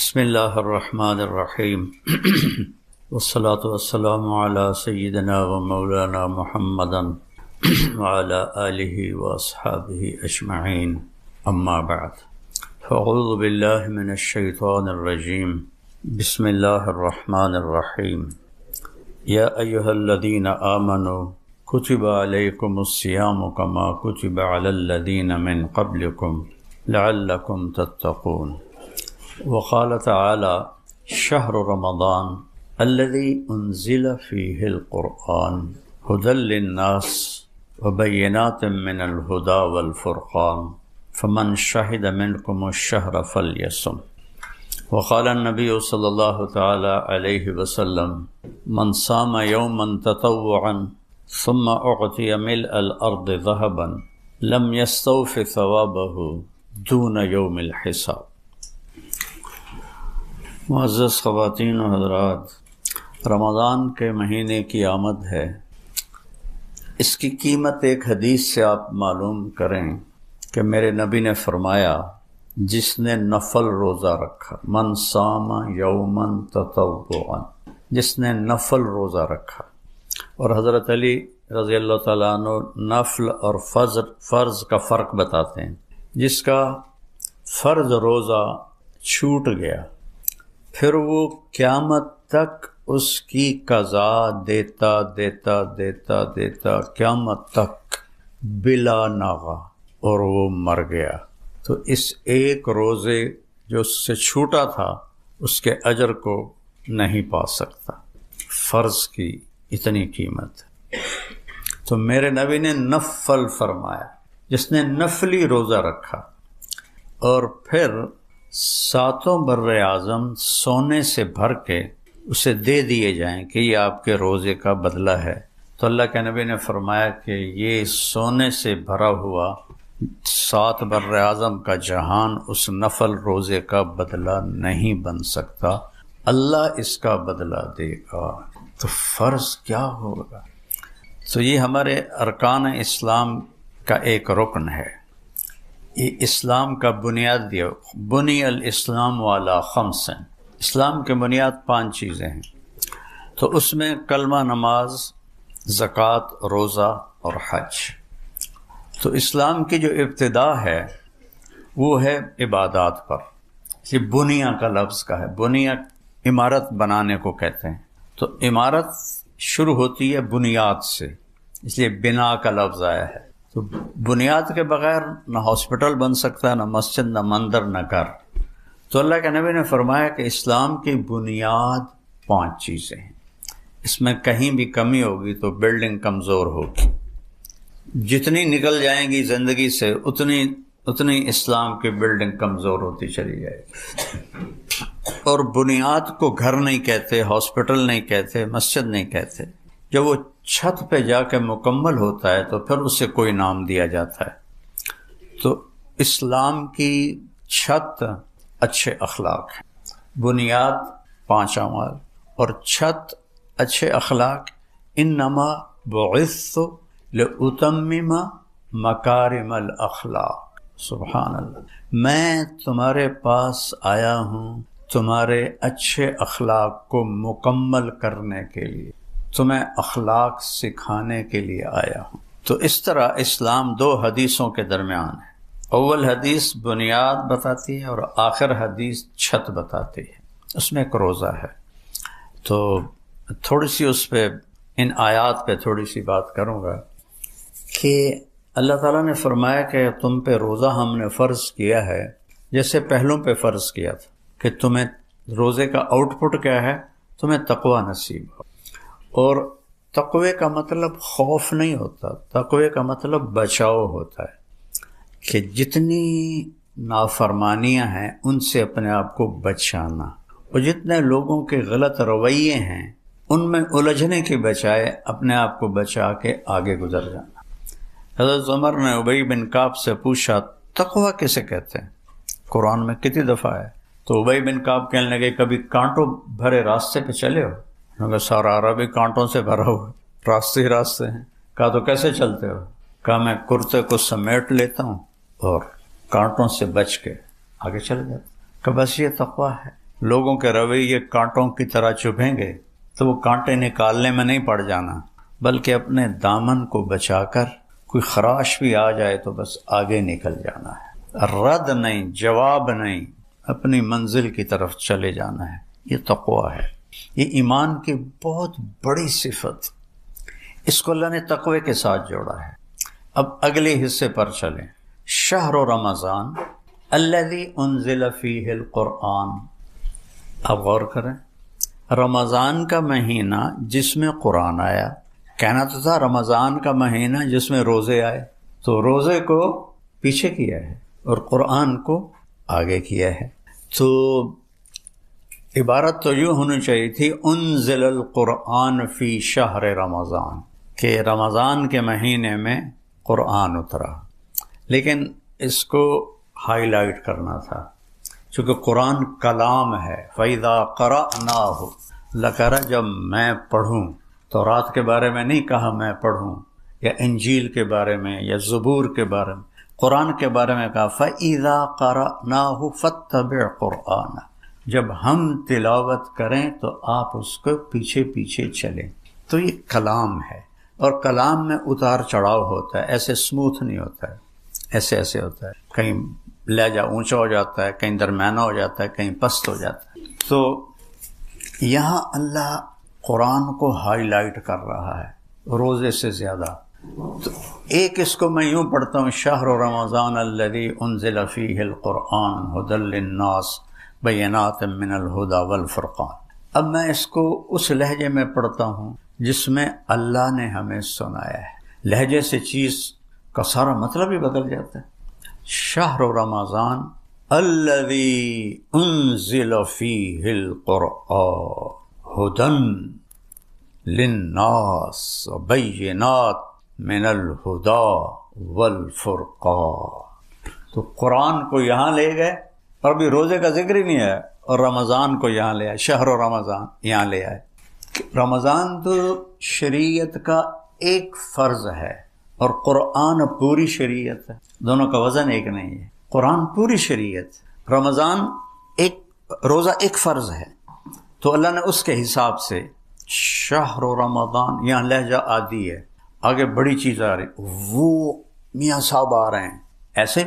بسم اللہ الرحمن الرحیم والصلاة والسلام علی سیدنا و مولانا محمد وعلی آلہ واصحابہ اجمعین اما بعد فاعوذ باللہ من الشیطان الرجیم بسم اللہ الرحمن الرحیم یا ایہا الذین آمنوا کتب علیکم الصیام کما کتب علی الذین من قبلکم لعلکم تتقون وقال تعالى شهر رمضان الذي أنزل فيه القرآن هدى للناس وبينات من الهدى والفرقان فمن شهد منكم الشهر فليصم وقال النبي صلى الله تعالى عليه وسلم من صام يوما تطوعا ثم أعطي ملء الأرض ذهبا لم يستوف ثوابه دون يوم الحساب۔ معزز خواتین و حضرات، رمضان کے مہینے کی آمد ہے۔ اس کی قیمت ایک حدیث سے آپ معلوم کریں کہ میرے نبی نے فرمایا جس نے نفل روزہ رکھا، من صام یوما تطوعا، جس نے نفل روزہ رکھا۔ اور حضرت علی رضی اللہ تعالیٰ عنہ نفل اور فرض کا فرق بتاتے ہیں۔ جس کا فرض روزہ چھوٹ گیا پھر وہ قیامت تک اس کی قضا دیتا قیامت تک بلا ناغہ، اور وہ مر گیا تو اس ایک روزے جو اس سے چھوٹا تھا اس کے اجر کو نہیں پا سکتا۔ فرض کی اتنی قیمت ہے۔ تو میرے نبی نے نفل فرمایا، جس نے نفلی روزہ رکھا اور پھر ساتوں بر اعظم سونے سے بھر کے اسے دے دیے جائیں کہ یہ آپ کے روزے کا بدلہ ہے، تو اللہ کے نبی نے فرمایا کہ یہ سونے سے بھرا ہوا 7 بر اعظم کا جہان اس نفل روزے کا بدلہ نہیں بن سکتا، اللہ اس کا بدلہ دے گا۔ تو فرض کیا ہوگا؟ تو یہ ہمارے ارکان اسلام کا ایک رکن ہے۔ یہ اسلام کا بنیاد دیا، بنی الاسلام والا خمس، اسلام کے بنیاد 5 چیزیں ہیں۔ تو اس میں کلمہ، نماز، زکوٰۃ، روزہ اور حج۔ تو اسلام کی جو ابتدا ہے وہ ہے عبادات پر۔ یہ بنیا کا لفظ کا ہے، بنیا عمارت بنانے کو کہتے ہیں۔ تو عمارت شروع ہوتی ہے بنیاد سے، اس لیے بنا کا لفظ آیا ہے۔ تو بنیاد کے بغیر نہ ہاسپٹل بن سکتا، نہ مسجد، نہ مندر، نہ گھر۔ تو اللہ کے نبی نے فرمایا کہ اسلام کی بنیاد 5 چیزیں ہیں، اس میں کہیں بھی کمی ہوگی تو بلڈنگ کمزور ہوگی۔ جتنی نکل جائیں گی زندگی سے اتنی اسلام کی بلڈنگ کمزور ہوتی چلی جائے گی۔ اور بنیاد کو گھر نہیں کہتے، ہاسپٹل نہیں کہتے، مسجد نہیں کہتے۔ جب وہ چھت پہ جا کے مکمل ہوتا ہے تو پھر اسے کوئی نام دیا جاتا ہے۔ تو اسلام کی چھت اچھے اخلاق ہے، بنیاد 5 اعمال اور چھت اچھے اخلاق۔ انما بعثت لأتمم مکارم الاخلاق، سبحان اللہ، میں تمہارے پاس آیا ہوں تمہارے اچھے اخلاق کو مکمل کرنے کے لیے، تمہیں اخلاق سکھانے کے لیے آیا ہوں۔ تو اس طرح اسلام 2 حدیثوں کے درمیان ہے۔ اول حدیث بنیاد بتاتی ہے اور آخر حدیث چھت بتاتی ہے۔ اس میں ایک روزہ ہے۔ تو تھوڑی سی اس پہ، ان آیات پہ تھوڑی سی بات کروں گا کہ اللہ تعالیٰ نے فرمایا کہ تم پہ روزہ ہم نے فرض کیا ہے جیسے پہلوں پہ فرض کیا تھا، کہ تمہیں روزے کا آؤٹ پٹ کیا ہے؟ تمہیں تقوی نصیب ہو۔ اور تقوی کا مطلب خوف نہیں ہوتا، تقوی کا مطلب بچاؤ ہوتا ہے، کہ جتنی نافرمانیاں ہیں ان سے اپنے آپ کو بچانا، اور جتنے لوگوں کے غلط رویے ہیں ان میں الجھنے کے بجائے اپنے آپ کو بچا کے آگے گزر جانا۔ حضرت عمر نے ابی بن کعب سے پوچھا تقوی کسے کہتے ہیں؟ قرآن میں کتنی دفعہ ہے؟ تو ابی بن کعب کہنے لگے کبھی کانٹوں بھرے راستے پہ چلے ہو؟ کہا سارا عربی کانٹوں سے بھرا ہوا، راستے ہی راستے ہیں۔ کہا تو کیسے چلتے ہو؟ کہا میں کرتے کو سمیٹ لیتا ہوں اور کانٹوں سے بچ کے آگے چل جاتا۔ کہ بس یہ تقویٰ ہے، لوگوں کے رویے کانٹوں کی طرح چبھیں گے تو وہ کانٹے نکالنے میں نہیں پڑ جانا، بلکہ اپنے دامن کو بچا کر کوئی خراش بھی آ جائے تو بس آگے نکل جانا ہے، رد نہیں، جواب نہیں، اپنی منزل کی طرف چلے جانا ہے۔ یہ تقویٰ ہے، یہ ایمان کی بہت بڑی صفت، اس کو اللہ نے تقوی کے ساتھ جوڑا ہے۔ اب اگلے حصے پر چلیں۔ شہر رمضان الذی انزل فیہ القرآن، اب غور کریں، رمضان کا مہینہ جس میں قرآن آیا، کہنا تو تھا رمضان کا مہینہ جس میں روزے آئے، تو روزے کو پیچھے کیا ہے اور قرآن کو آگے کیا ہے۔ تو عبارت تو یوں ہونی چاہیے تھی انزل القرآن فی شہر رمضان، کہ رمضان کے مہینے میں قرآن اترا، لیکن اس کو ہائی لائٹ کرنا تھا چونکہ قرآن کلام ہے۔ فَإِذَا قَرَأْنَاهُ، اللہ کہہ رہا جب میں پڑھوں، تو رات کے بارے میں نہیں کہا میں پڑھوں، یا انجیل کے بارے میں یا زبور کے بارے میں، قرآن کے بارے میں کہا فَإِذَا قَرَأْنَاهُ فَاتَّبِعْ قُرْآنَ، جب ہم تلاوت کریں تو آپ اس کو پیچھے پیچھے چلیں۔ تو یہ کلام ہے، اور کلام میں اتار چڑھاؤ ہوتا ہے، ایسے سموتھ نہیں ہوتا ہے، ایسے ایسے ہوتا ہے، کہیں لہجہ اونچا ہو جاتا ہے، کہیں درمیانہ ہو جاتا ہے، کہیں پست ہو جاتا ہے۔ تو یہاں اللہ قرآن کو ہائی لائٹ کر رہا ہے روزے سے زیادہ۔ تو ایک اس کو میں یوں پڑھتا ہوں، شہر رمضان الذی انزل فیہ القرآن ھدی للناس بینات من الہدی والفرقان۔ اب میں اس کو اس لہجے میں پڑھتا ہوں جس میں اللہ نے ہمیں سنایا ہے۔ لہجے سے چیز کا سارا مطلب ہی بدل جاتا ہے۔ شہر رمضان الذی انزل فیہ القرآن ھدی للناس بینات من الہدی والفرقان۔ تو قرآن کو یہاں لے گئے، اور ابھی روزے کا ذکر ہی نہیں ہے، اور رمضان کو یہاں لے آئے، شہر رمضان یہاں لے آئے۔ رمضان تو شریعت کا ایک فرض ہے، اور قرآن پوری شریعت ہے، دونوں کا وزن ایک نہیں ہے۔ قرآن پوری شریعت، رمضان ایک، روزہ ایک فرض ہے، تو اللہ نے اس کے حساب سے شہر رمضان، یہاں لہجہ عادی ہے، آگے بڑی چیز آ رہی، وہ میاں صاحب آ رہے ہیں، ایسے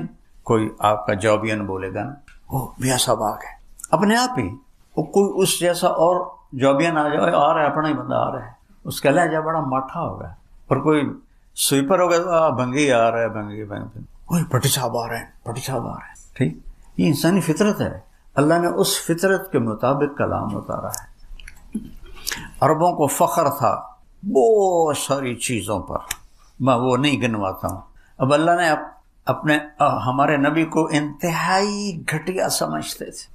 کوئی آپ کا جابین بولے گا نا، وہ میاں صاحب آ گئے اپنے آپ ہی، وہ کوئی اس جیسا اور جابین آ جائے، آ رہا ہے اپنا ہی بندہ آ رہا ہے، اس کا لہجہ بڑا ماٹھا ہوگا، اور کوئی سویپر ہوگا تو بھنگی آ رہا ہے، بھنگی وہی پٹی صاحب آ رہے ہیں، پٹی صاحب آ رہے ہیں، ٹھیک، یہ انسانی فطرت ہے، اللہ نے اس فطرت کے مطابق کلام اتارا ہے۔ عربوں کو فخر تھا بہت ساری چیزوں پر، میں وہ نہیں گنواتا ہوں۔ اب اللہ نے اپنے ہمارے نبی کو انتہائی گھٹیا سمجھتے تھے،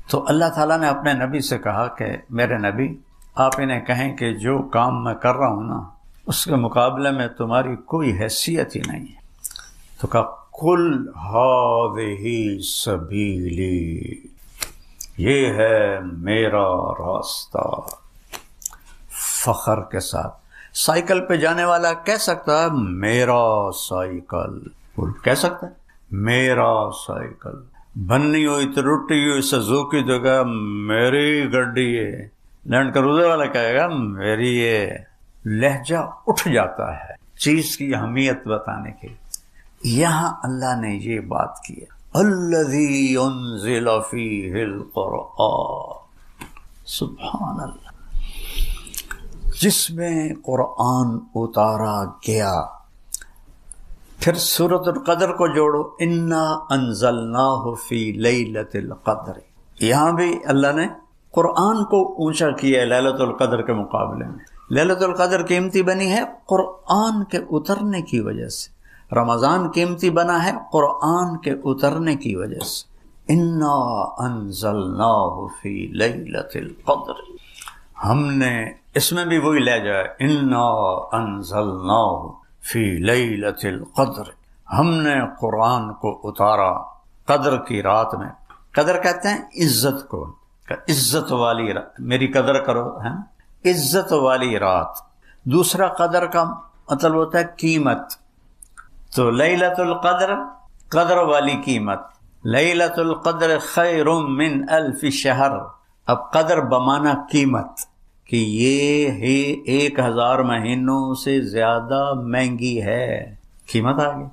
تو اللہ تعالیٰ نے اپنے نبی سے کہا کہ میرے نبی آپ انہیں کہیں کہ جو کام میں کر رہا ہوں نا، اس کے مقابلے میں تمہاری کوئی حیثیت ہی نہیں ہے۔ تو کہا قل ھذہ سبیلی، یہ ہے میرا راستہ، فخر کے ساتھ۔ سائیکل پہ جانے والا کہہ سکتا ہے میرا سائیکل، کہہ سکتا ہے میرا سائیکل، بننی ہوئی تو ٹوٹی ہوئی سزوکی تو کہا میری گڈی ہے، لینڈ کروزر والا کہے گا میری ہے۔ لہجہ اٹھ جاتا ہے چیز کی اہمیت بتانے کے۔ یہاں اللہ نے یہ بات کی ہے الذی انزل فیہ القرآن، سبحان اللہ، جس میں قرآن اتارا گیا۔ پھر سورۃ القدر کو جوڑو، انا انزلناہ فی لیلۃ القدر، یہاں بھی اللہ نے قرآن کو اونچا کیا ہے لیلۃ القدر کے مقابلے میں۔ لیلۃ القدر قیمتی بنی ہے قرآن کے اترنے کی وجہ سے، رمضان قیمتی بنا ہے قرآن کے اترنے کی وجہ سے۔ انا انزلناہ فی لیلۃ القدر، ہم نے، اس میں بھی وہی لہجہ ہے، انا انزلناہ فی لیلۃ القدر، ہم نے قرآن کو اتارا قدر کی رات میں۔ قدر کہتے ہیں عزت کو، عزت والی رات، میری قدر کرو، ہے عزت والی رات۔ دوسرا قدر کا مطلب ہوتا ہے قیمت، تو لیلۃ القدر قدر والی قیمت، لیلۃ القدر خیر من الف شہر. اب قدر بمانا قیمت، کہ یہ ہے 1000 مہینوں سے زیادہ مہنگی ہے، قیمت آ گئی.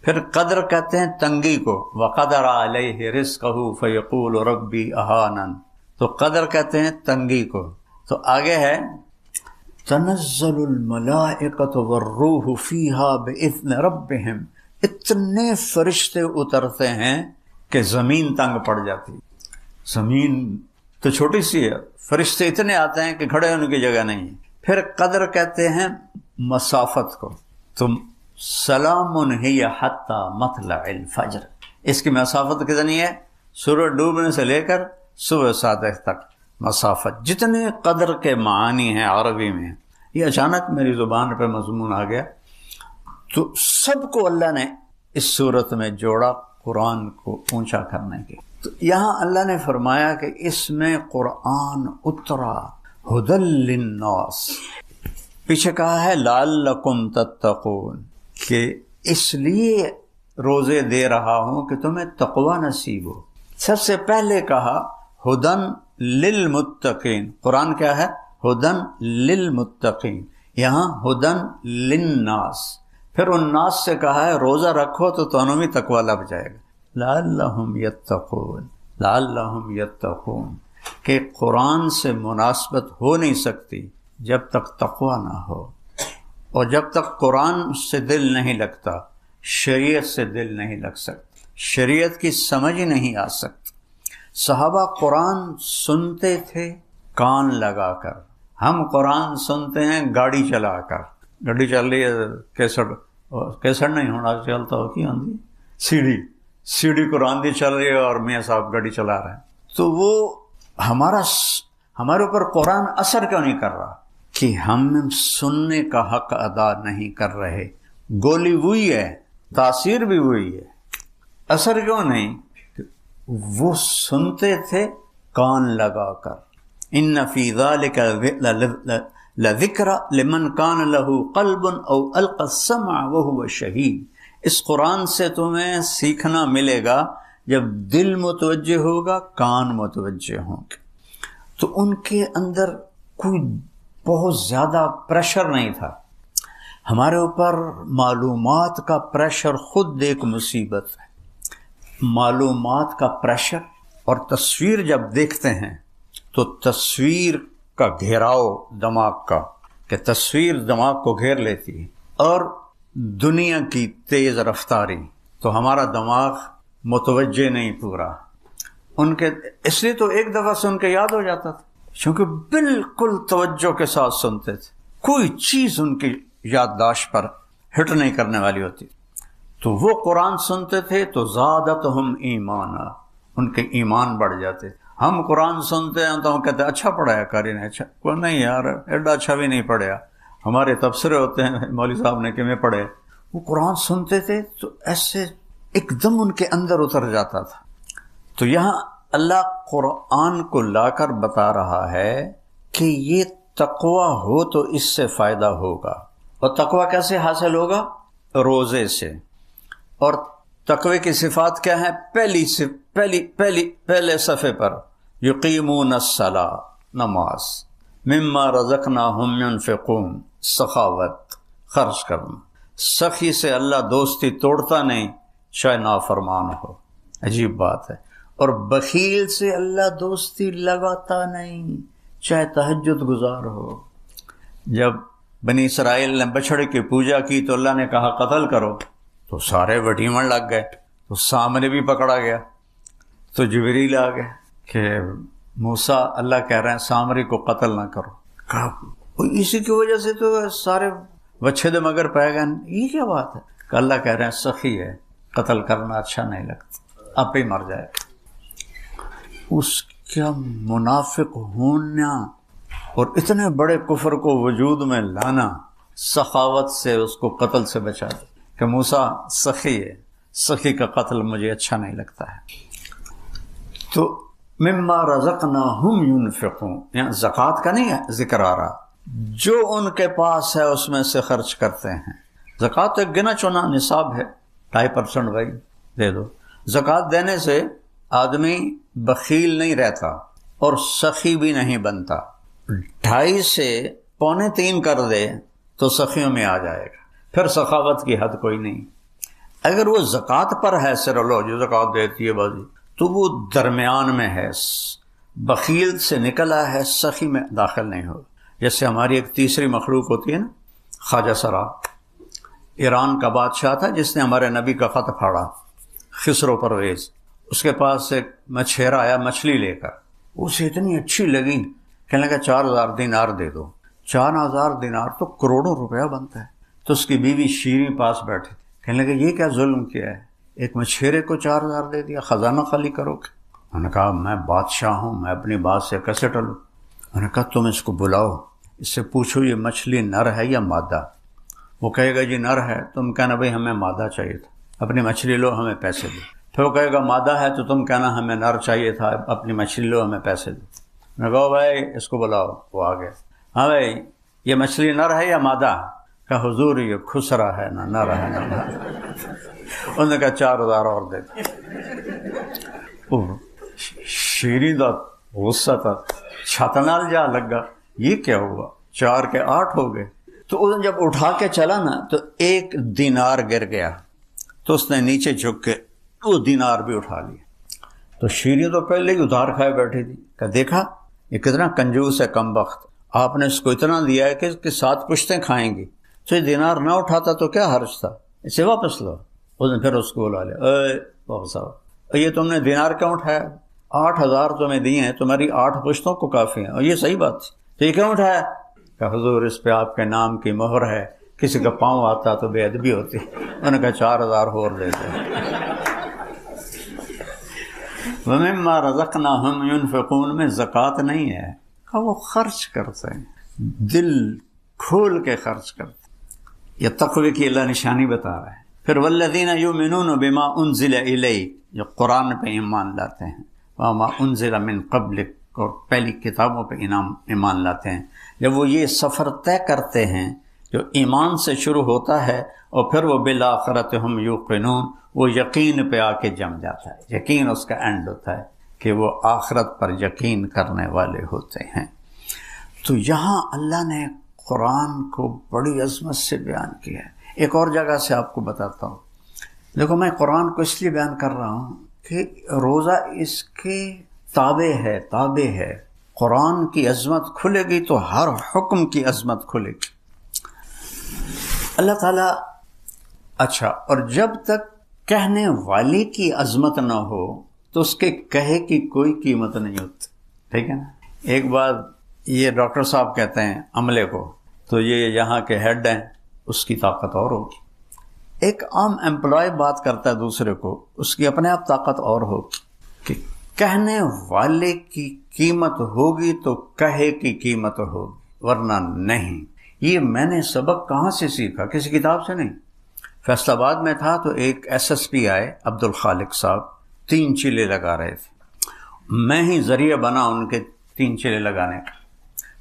پھر قدر کہتے ہیں تنگی کو، وقدر علیہ رزقہ فیقول ربی اہانن، تو قدر کہتے ہیں تنگی کو. تو آگے ہے تنزل الملائکۃ والروح فیہا باذن ربہم، اتنے فرشتے اترتے ہیں کہ زمین تنگ پڑ جاتی. زمین تو چھوٹی سی ہے، فرشتے اتنے آتے ہیں کہ کھڑے ہونے کی جگہ نہیں ہے. پھر قدر کہتے ہیں مسافت کو، تم سلام ہی حتی مطلع الفجر، اس کی مسافت کتنی ہے؟ سورج ڈوبنے سے لے کر صبح صادق تک مسافت. جتنے قدر کے معانی ہیں عربی میں، یہ اچانک میری زبان پہ مضمون آ گیا، تو سب کو اللہ نے اس صورت میں جوڑا قرآن کو اونچا کرنے کے. تو یہاں اللہ نے فرمایا کہ اس میں قرآن اترا ہدی للناس، پیچھے کہا ہے لعلکم تتقون، کہ اس لیے روزے دے رہا ہوں کہ تمہیں تقوی نصیب ہو. سب سے پہلے کہا ہدن للمتقین، قرآن کیا ہے؟ ہدن للمتقین، یہاں ہدن للناس. پھر ان ناس سے کہا ہے روزہ رکھو تو تمہیں بھی تقوی لگ جائے گا. لعلہم یتقون، لعلہم یتقون، کہ قرآن سے مناسبت ہو نہیں سکتی جب تک تقوی نہ ہو، اور جب تک قرآن سے دل نہیں لگتا شریعت سے دل نہیں لگ سکتا، شریعت کی سمجھ ہی نہیں آ سکتی. صحابہ قرآن سنتے تھے کان لگا کر، ہم قرآن سنتے ہیں گاڑی چلا کر. گاڑی چل رہی ہے، کیسٹ نہیں ہونا چلتا ہو کی ہوندی، سی ڈی قرآن دی چل رہی ہے اور میاں صاحب گاڑی چلا رہے ہیں. تو وہ ہمارے اوپر قرآن اثر کیوں نہیں کر رہا؟ کہ ہم سننے کا حق ادا نہیں کر رہے. گولی وہی ہے، تاثیر بھی وہی ہے، اثر کیوں نہیں؟ وہ سنتے تھے کان لگا کر. ان فی ذلک لذکر لمن کان لہ قلب او القى السمع وهو شہید. اس قرآن سے تمہیں سیکھنا ملے گا جب دل متوجہ ہوگا، کان متوجہ ہوں گے. تو ان کے اندر کوئی بہت زیادہ پریشر نہیں تھا. ہمارے اوپر معلومات کا پریشر خود ایک مصیبت ہے. معلومات کا پریشر اور تصویر جب دیکھتے ہیں تو تصویر کا گھیراؤ دماغ کا، کہ تصویر دماغ کو گھیر لیتی ہے، اور دنیا کی تیز رفتاری، تو ہمارا دماغ متوجہ نہیں پورا. ان کے اس لیے تو ایک دفعہ سن کے یاد ہو جاتا تھا، کیونکہ بالکل توجہ کے ساتھ سنتے تھے، کوئی چیز ان کی یادداشت پر ہٹ نہیں کرنے والی ہوتی. تو وہ قرآن سنتے تھے تو زادتہم ایمانا، ان کے ایمان بڑھ جاتے. ہم قرآن سنتے ہیں تو ہم کہتے ہیں اچھا پڑھایا قاری نے، اچھا کوئی نہیں یار ایڈا اچھا بھی نہیں پڑھیا. ہمارے تبصرے ہوتے ہیں مولوی صاحب نے کہ میں پڑھے. وہ قرآن سنتے تھے تو ایسے ایک دم ان کے اندر اتر جاتا تھا. تو یہاں اللہ قرآن کو لا کر بتا رہا ہے کہ یہ تقوی ہو تو اس سے فائدہ ہوگا. اور تقوی کیسے حاصل ہوگا؟ روزے سے. اور تقوی کی صفات کیا ہیں؟ پہلے صفحے پر یقیمون الصلاۃ، نماز، مما رزقناہم ينفقون، سخاوت، خرچ کرنا. سخی سے اللہ دوستی توڑتا نہیں چاہے نافرمان ہو، عجیب بات ہے. اور بخیل سے اللہ دوستی لگاتا نہیں چاہے تہجد گزار ہو. جب بنی اسرائیل نے بچھڑے کی پوجا کی تو اللہ نے کہا قتل کرو، تو سارے وٹیمن لگ گئے، تو سامنے بھی پکڑا گیا. تو جبریل آ گئے کہ موسیٰ اللہ کہہ رہے ہیں سامری کو قتل نہ کرو. کہا اسی کی وجہ سے تو سارے بچھے دے مگر پہ گئے. یہ کیا بات ہے؟ کہ اللہ کہہ رہے ہیں سخی ہے، قتل کرنا اچھا نہیں لگتا، آپ ہی مر جائے. اس کا منافق ہونا اور اتنے بڑے کفر کو وجود میں لانا سخاوت سے اس کو قتل سے بچا دے کہ موسیٰ سخی ہے، سخی کا قتل مجھے اچھا نہیں لگتا ہے. تو مما رزقناہم ینفقون، یہاں زکوٰۃ کا نہیں ہے ذکر آ رہا، جو ان کے پاس ہے اس میں سے خرچ کرتے ہیں. زکوٰۃ ایک گنا چنا نصاب ہے، 2.5% بھائی دے دو. زکوٰۃ دینے سے آدمی بخیل نہیں رہتا اور سخی بھی نہیں بنتا. 2.5 سے 2.25 کر دے تو سخیوں میں آ جائے گا، پھر سخاوت کی حد کوئی نہیں. اگر وہ زکوٰۃ پر ہے، سر لو جو زکوٰۃ دیتی ہے بازی، تو وہ درمیان میں ہے، بخیل سے نکلا ہے، سخی میں داخل نہیں ہو. جیسے ہماری ایک تیسری مخلوق ہوتی ہے نا، خواجہ سرا، ایران کا بادشاہ تھا جس نے ہمارے نبی کا خط پھاڑا، خسرو پرویز. اس کے پاس ایک مچھیرا آیا مچھلی لے کر، اسے اتنی اچھی لگی، کہنے لگا 4,000 دینار دے دو. 4,000 دینار تو کروڑوں روپیہ بنتا ہے. تو اس کی بیوی شیریں پاس بیٹھی، کہنے لگا یہ کیا ظلم کیا ہے، ایک مچھیرے کو 4,000 دے دیا، خزانہ خالی کرو گے؟ انہوں نے کہا میں بادشاہ ہوں، میں اپنی بات سے کیسے ٹلوں؟ انہوں نے کہا تم اس کو بلاؤ، اس سے پوچھو یہ مچھلی نر ہے یا مادہ. وہ کہے گا جی نر ہے، تم کہنا بھائی ہمیں مادہ چاہیے تھا، اپنی مچھلی لو ہمیں پیسے دو. پھر وہ کہے گا مادہ ہے تو تم کہنا ہمیں نر چاہیے تھا، اپنی مچھلی لو ہمیں پیسے دو. میں کہا بھائی اس کو بلاؤ. وہ آ گیا، ہاں بھائی یہ مچھلی نر ہے یا مادہ؟ کہا حضور یہ خسرا ہے، نہ نر ہے نہ مادہ. انہوں نے کہا 4,000 اور دے دو. شیریں دا غصہ تھا، چھت نال جا لگا، یہ کیا ہوا، 4 کے 8 ہو گئے. تو اس نے جب اٹھا کے چلا نا تو 1 دینار گر گیا، تو اس نے نیچے جھک کے وہ دینار بھی اٹھا لیا. تو شیریں تو پہلے ہی ادھار کھائے بیٹھی تھی، کہ دیکھا یہ کتنا کنجوس ہے کم بخت، آپ نے اس کو اتنا دیا ہے کہ 7 پشتیں کھائیں گی. تو یہ دینار نہ اٹھاتا تو کیا حرج تھا، اسے واپس لو. اس نے پھر اس کو بلا لیا، اے واپس آؤ، یہ تم نے دینار کیوں اٹھایا؟ 8,000 تمہیں دیے ہیں، تمہاری 8 پشتوں کو کافی ہیں، اور یہ صحیح بات تھی، تو یہ کیوں اٹھایا؟ کہ حضور اس پہ آپ کے نام کی مہر ہے، کسی کا پاؤں آتا تو بے ادبی ہوتی. انہوں نے کہا 4,000 اور دے دو. وَمِمَّا رَزَقْنَاهُمْ يُنْفِقُونَ میں زکوٰۃ نہیں ہے، کہ وہ خرچ کرتے ہیں، دل کھول کے خرچ کرتے ہیں. یہ تقوی کی اللہ نشانی بتا رہا ہے. پھر والذین یؤمنون بما انزل الیک، جو قرآن پہ ایمان لاتے ہیں، وما انزل من قبلک، اور پہلی کتابوں پہ ایمان لاتے ہیں. جب وہ یہ سفر طے کرتے ہیں جو ایمان سے شروع ہوتا ہے اور پھر وہ بالآخرت ہم یوقنون، وہ یقین پہ آ کے جم جاتا ہے. یقین اس کا اینڈ ہوتا ہے کہ وہ آخرت پر یقین کرنے والے ہوتے ہیں. تو یہاں اللہ نے قرآن کو بڑی عظمت سے بیان کیا ہے. ایک اور جگہ سے آپ کو بتاتا ہوں. دیکھو میں قرآن کو اس لیے بیان کر رہا ہوں کہ روزہ اس کے تابع ہے. قرآن کی عظمت کھلے گی تو ہر حکم کی عظمت کھلے گی. اللہ تعالیٰ اچھا، اور جب تک کہنے والے کی عظمت نہ ہو تو اس کے کہے کی کوئی قیمت نہیں ہوتی. ٹھیک ہے نا. ایک بات یہ ڈاکٹر صاحب کہتے ہیں عملے کو، تو یہ یہاں کے ہیڈ ہیں، اس کی طاقت اور ہوگی. ایک عام امپلائی بات کرتا ہے دوسرے کو، اس کی اپنے آپ طاقت اور ہوگی. کہ کہنے والے کی قیمت ہوگی تو کہے کی قیمت ہوگی، ورنہ نہیں. یہ میں نے سبق کہاں سے سیکھا؟ کسی کتاب سے نہیں. فیصل آباد میں تھا تو ایک SSP آئے عبد الخالق صاحب، 3 چیلے لگا رہے تھے. میں ہی ذریعہ بنا ان کے 3 چیلے لگانے کا.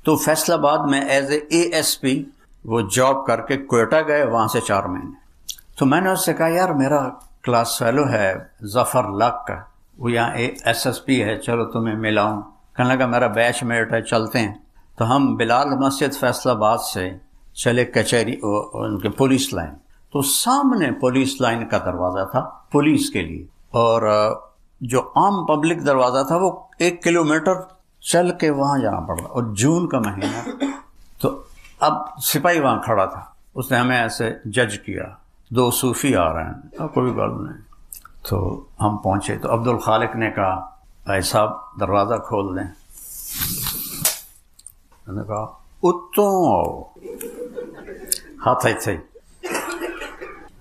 تو فیصل آباد میں ایز اے ASP وہ جاب کر کے کوئٹہ گئے، وہاں سے 4 مہینے. تو میں نے اس سے کہا یار میرا کلاس فیلو ہے ظفر لاک کا، وہ یہاں SSP ہے، چلو تمہیں ملاؤں. کہنے لگا میرا بیچ میٹ ہے، چلتے ہیں. تو ہم بلال مسجد فیصل آباد سے چلے کچہری ان کے پولیس لائن. تو سامنے پولیس لائن کا دروازہ تھا پولیس کے لیے، اور جو عام پبلک دروازہ تھا وہ 1 کلومیٹر چل کے وہاں جانا پڑا. اور جون کا مہینہ، تو اب سپاہی وہاں کھڑا تھا، اس نے ہمیں ایسے جج کیا، 2 صوفی آ رہے ہیں، کوئی بات نہیں. تو ہم پہنچے تو عبد الخالق نے کہا بھائی صاحب دروازہ کھول دیں. میں نے کہا اتوں آؤ، ہاتھ ایسے ہی.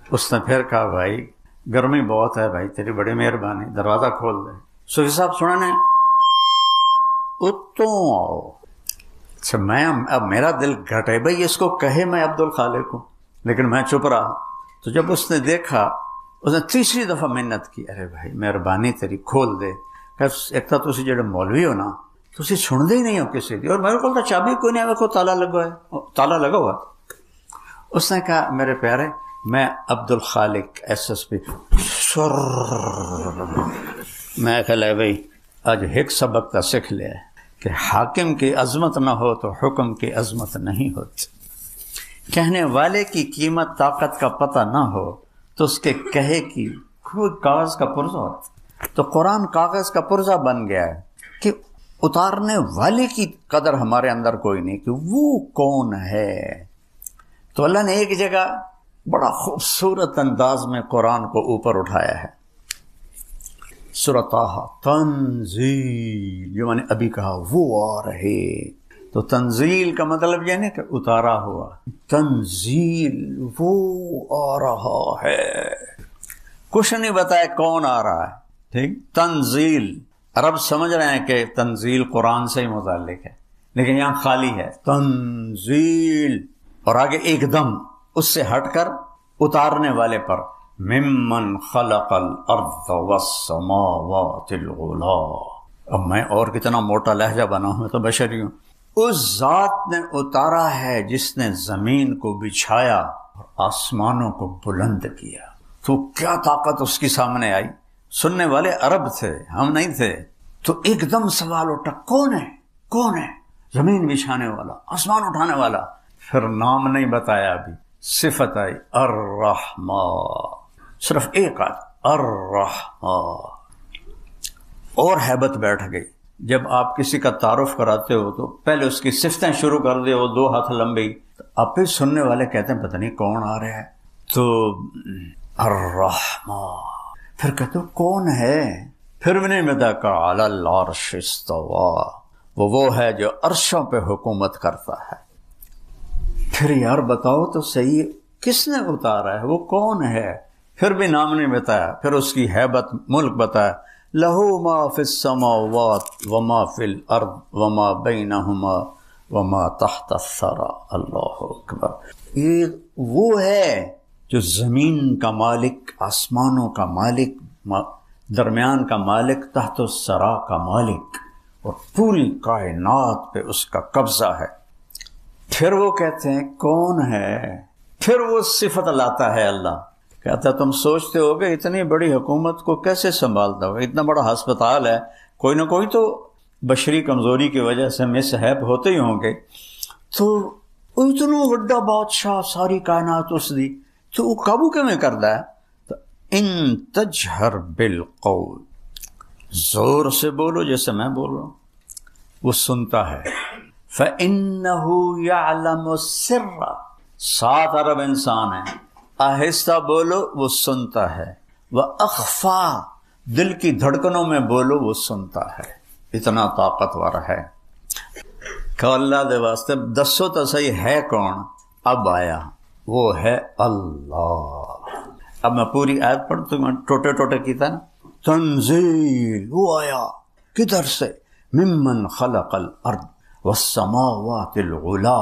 اس نے پھر کہا بھائی گرمی بہت ہے بھائی، تیری بڑی مہربانی، دروازہ کھول دیں. صوفی صاحب سننے اتوں آؤ. اچھا میں اب میرا دل گھٹے بھائی اس کو کہے میں عبد الخالق ہوں، لیکن میں چپ رہا. تو جب اس نے دیکھا، اس نے 3ری دفعہ منت کی، ارے بھائی مہربانی تیری کھول دے. ایک تو تسی جڑے مولوی ہو نا، تسی سنتے ہی نہیں ہو کسی دی، اور میرے کو چابی کوئی نہیں، میرے کو تالا لگا ہوا ہے. اس نے کہا میرے پیارے میں عبد الخالق SSP میں کہلے بھائی آج ایک سبق کا سیکھ لیا ہے کہ حاکم کی عظمت نہ ہو تو حکم کی عظمت نہیں ہوتی، کہنے والے کی قیمت طاقت کا پتہ نہ ہو تو اس کے کہے کی کوئی کاغذ کا پرزہ ہوتا، تو قرآن کاغذ کا پرزہ بن گیا ہے کہ اتارنے والے کی قدر ہمارے اندر کوئی نہیں کہ وہ کون ہے۔ تو اللہ نے ایک جگہ بڑا خوبصورت انداز میں قرآن کو اوپر اٹھایا ہے، سورۃ طٰہٰ، تنزیل، جو میں نے ابھی کہا وہ آ رہے، تو تنزیل کا مطلب یہ نہیں کہ اتارا ہوا، تنزیل وہ آ رہا ہے، کچھ نہیں بتایا کون آ رہا ہے، ٹھیک۔ تنزیل، عرب سمجھ رہے ہیں کہ تنزیل قرآن سے ہی متعلق ہے، لیکن یہاں خالی ہے تنزیل، اور آگے ایک دم اس سے ہٹ کر اتارنے والے پر، ممن خلق الارض والسماوات العلا۔ اب میں اور کتنا موٹا لہجہ بنا ہوں، میں تو بشری ہوں۔ اس ذات نے اتارا ہے جس نے زمین کو بچھایا اور آسمانوں کو بلند کیا۔ تو کیا طاقت اس کی سامنے آئی؟ سننے والے عرب تھے، ہم نہیں تھے، تو ایک دم سوال اٹھا، کون ہے؟ کون ہے؟ زمین بچھانے والا، آسمان اٹھانے والا۔ پھر نام نہیں بتایا، ابھی صفت آئی، الرحمن، صرف ایک آدھ، الرحمن، اور ہیبت بیٹھ گئی۔ جب آپ کسی کا تعارف کراتے ہو تو پہلے اس کی صفتیں شروع کر دے، وہ 2 ہاتھ لمبی، تو آپ پھر سننے والے کہتے ہیں پتہ نہیں کون آ رہا ہے، تو الرحمن، پھر کہتے ہو کون ہے؟ پھر بھی نہیں بتا کہ علی العرش استویٰ، وہ ہے جو عرشوں پہ حکومت کرتا ہے۔ پھر یار بتاؤ تو صحیح، کس نے اتارا ہے؟ وہ کون ہے؟ پھر بھی نام نہیں بتایا، پھر اس کی ہیبت، ملک بتایا، لہو ما فی السماوات وما فی الارض وما بینہما وما تحت الثری، اللہ اکبر۔ یہ وہ ہے جو زمین کا مالک، آسمانوں کا مالک، درمیان کا مالک، تحت الثری کا مالک، اور پوری کائنات پہ اس کا قبضہ ہے۔ پھر وہ کہتے ہیں کون ہے؟ پھر وہ صفت لاتا ہے اللہ، کہتا تم سوچتے ہو کہ اتنی بڑی حکومت کو کیسے سنبھالتا ہو؟ اتنا بڑا ہسپتال ہے، کوئی نہ کوئی تو بشری کمزوری کی وجہ سے مس ہیپ ہوتے ہی ہوں گے، تو اتنا بڑا بادشاہ، ساری کائنات اس دی، تو وہ قابو کیوں کرتا ہے؟ تو ان تجہر بالقول، زور سے بولو جیسے میں بول رہا ہوں، وہ سنتا ہے۔ فَإِنَّهُ يَعْلَمُ السِّرَّ، 7 ارب انسان ہیں، آہستہ بولو وہ سنتا ہے، وَأَخْفَى، دل کی دھڑکنوں میں بولو وہ سنتا ہے، اتنا طاقتور ہے۔ کہ اللہ دے واسطے دسو تو صحیح ہے کون؟ اب آیا، وہ ہے اللہ۔ اب میں پوری آیت پڑھ تو میں ٹوٹے ٹوٹے کیتا نا، تنزیل، وہ آیا کدھر سے؟ ممن خلق الارض والسماوات العلا،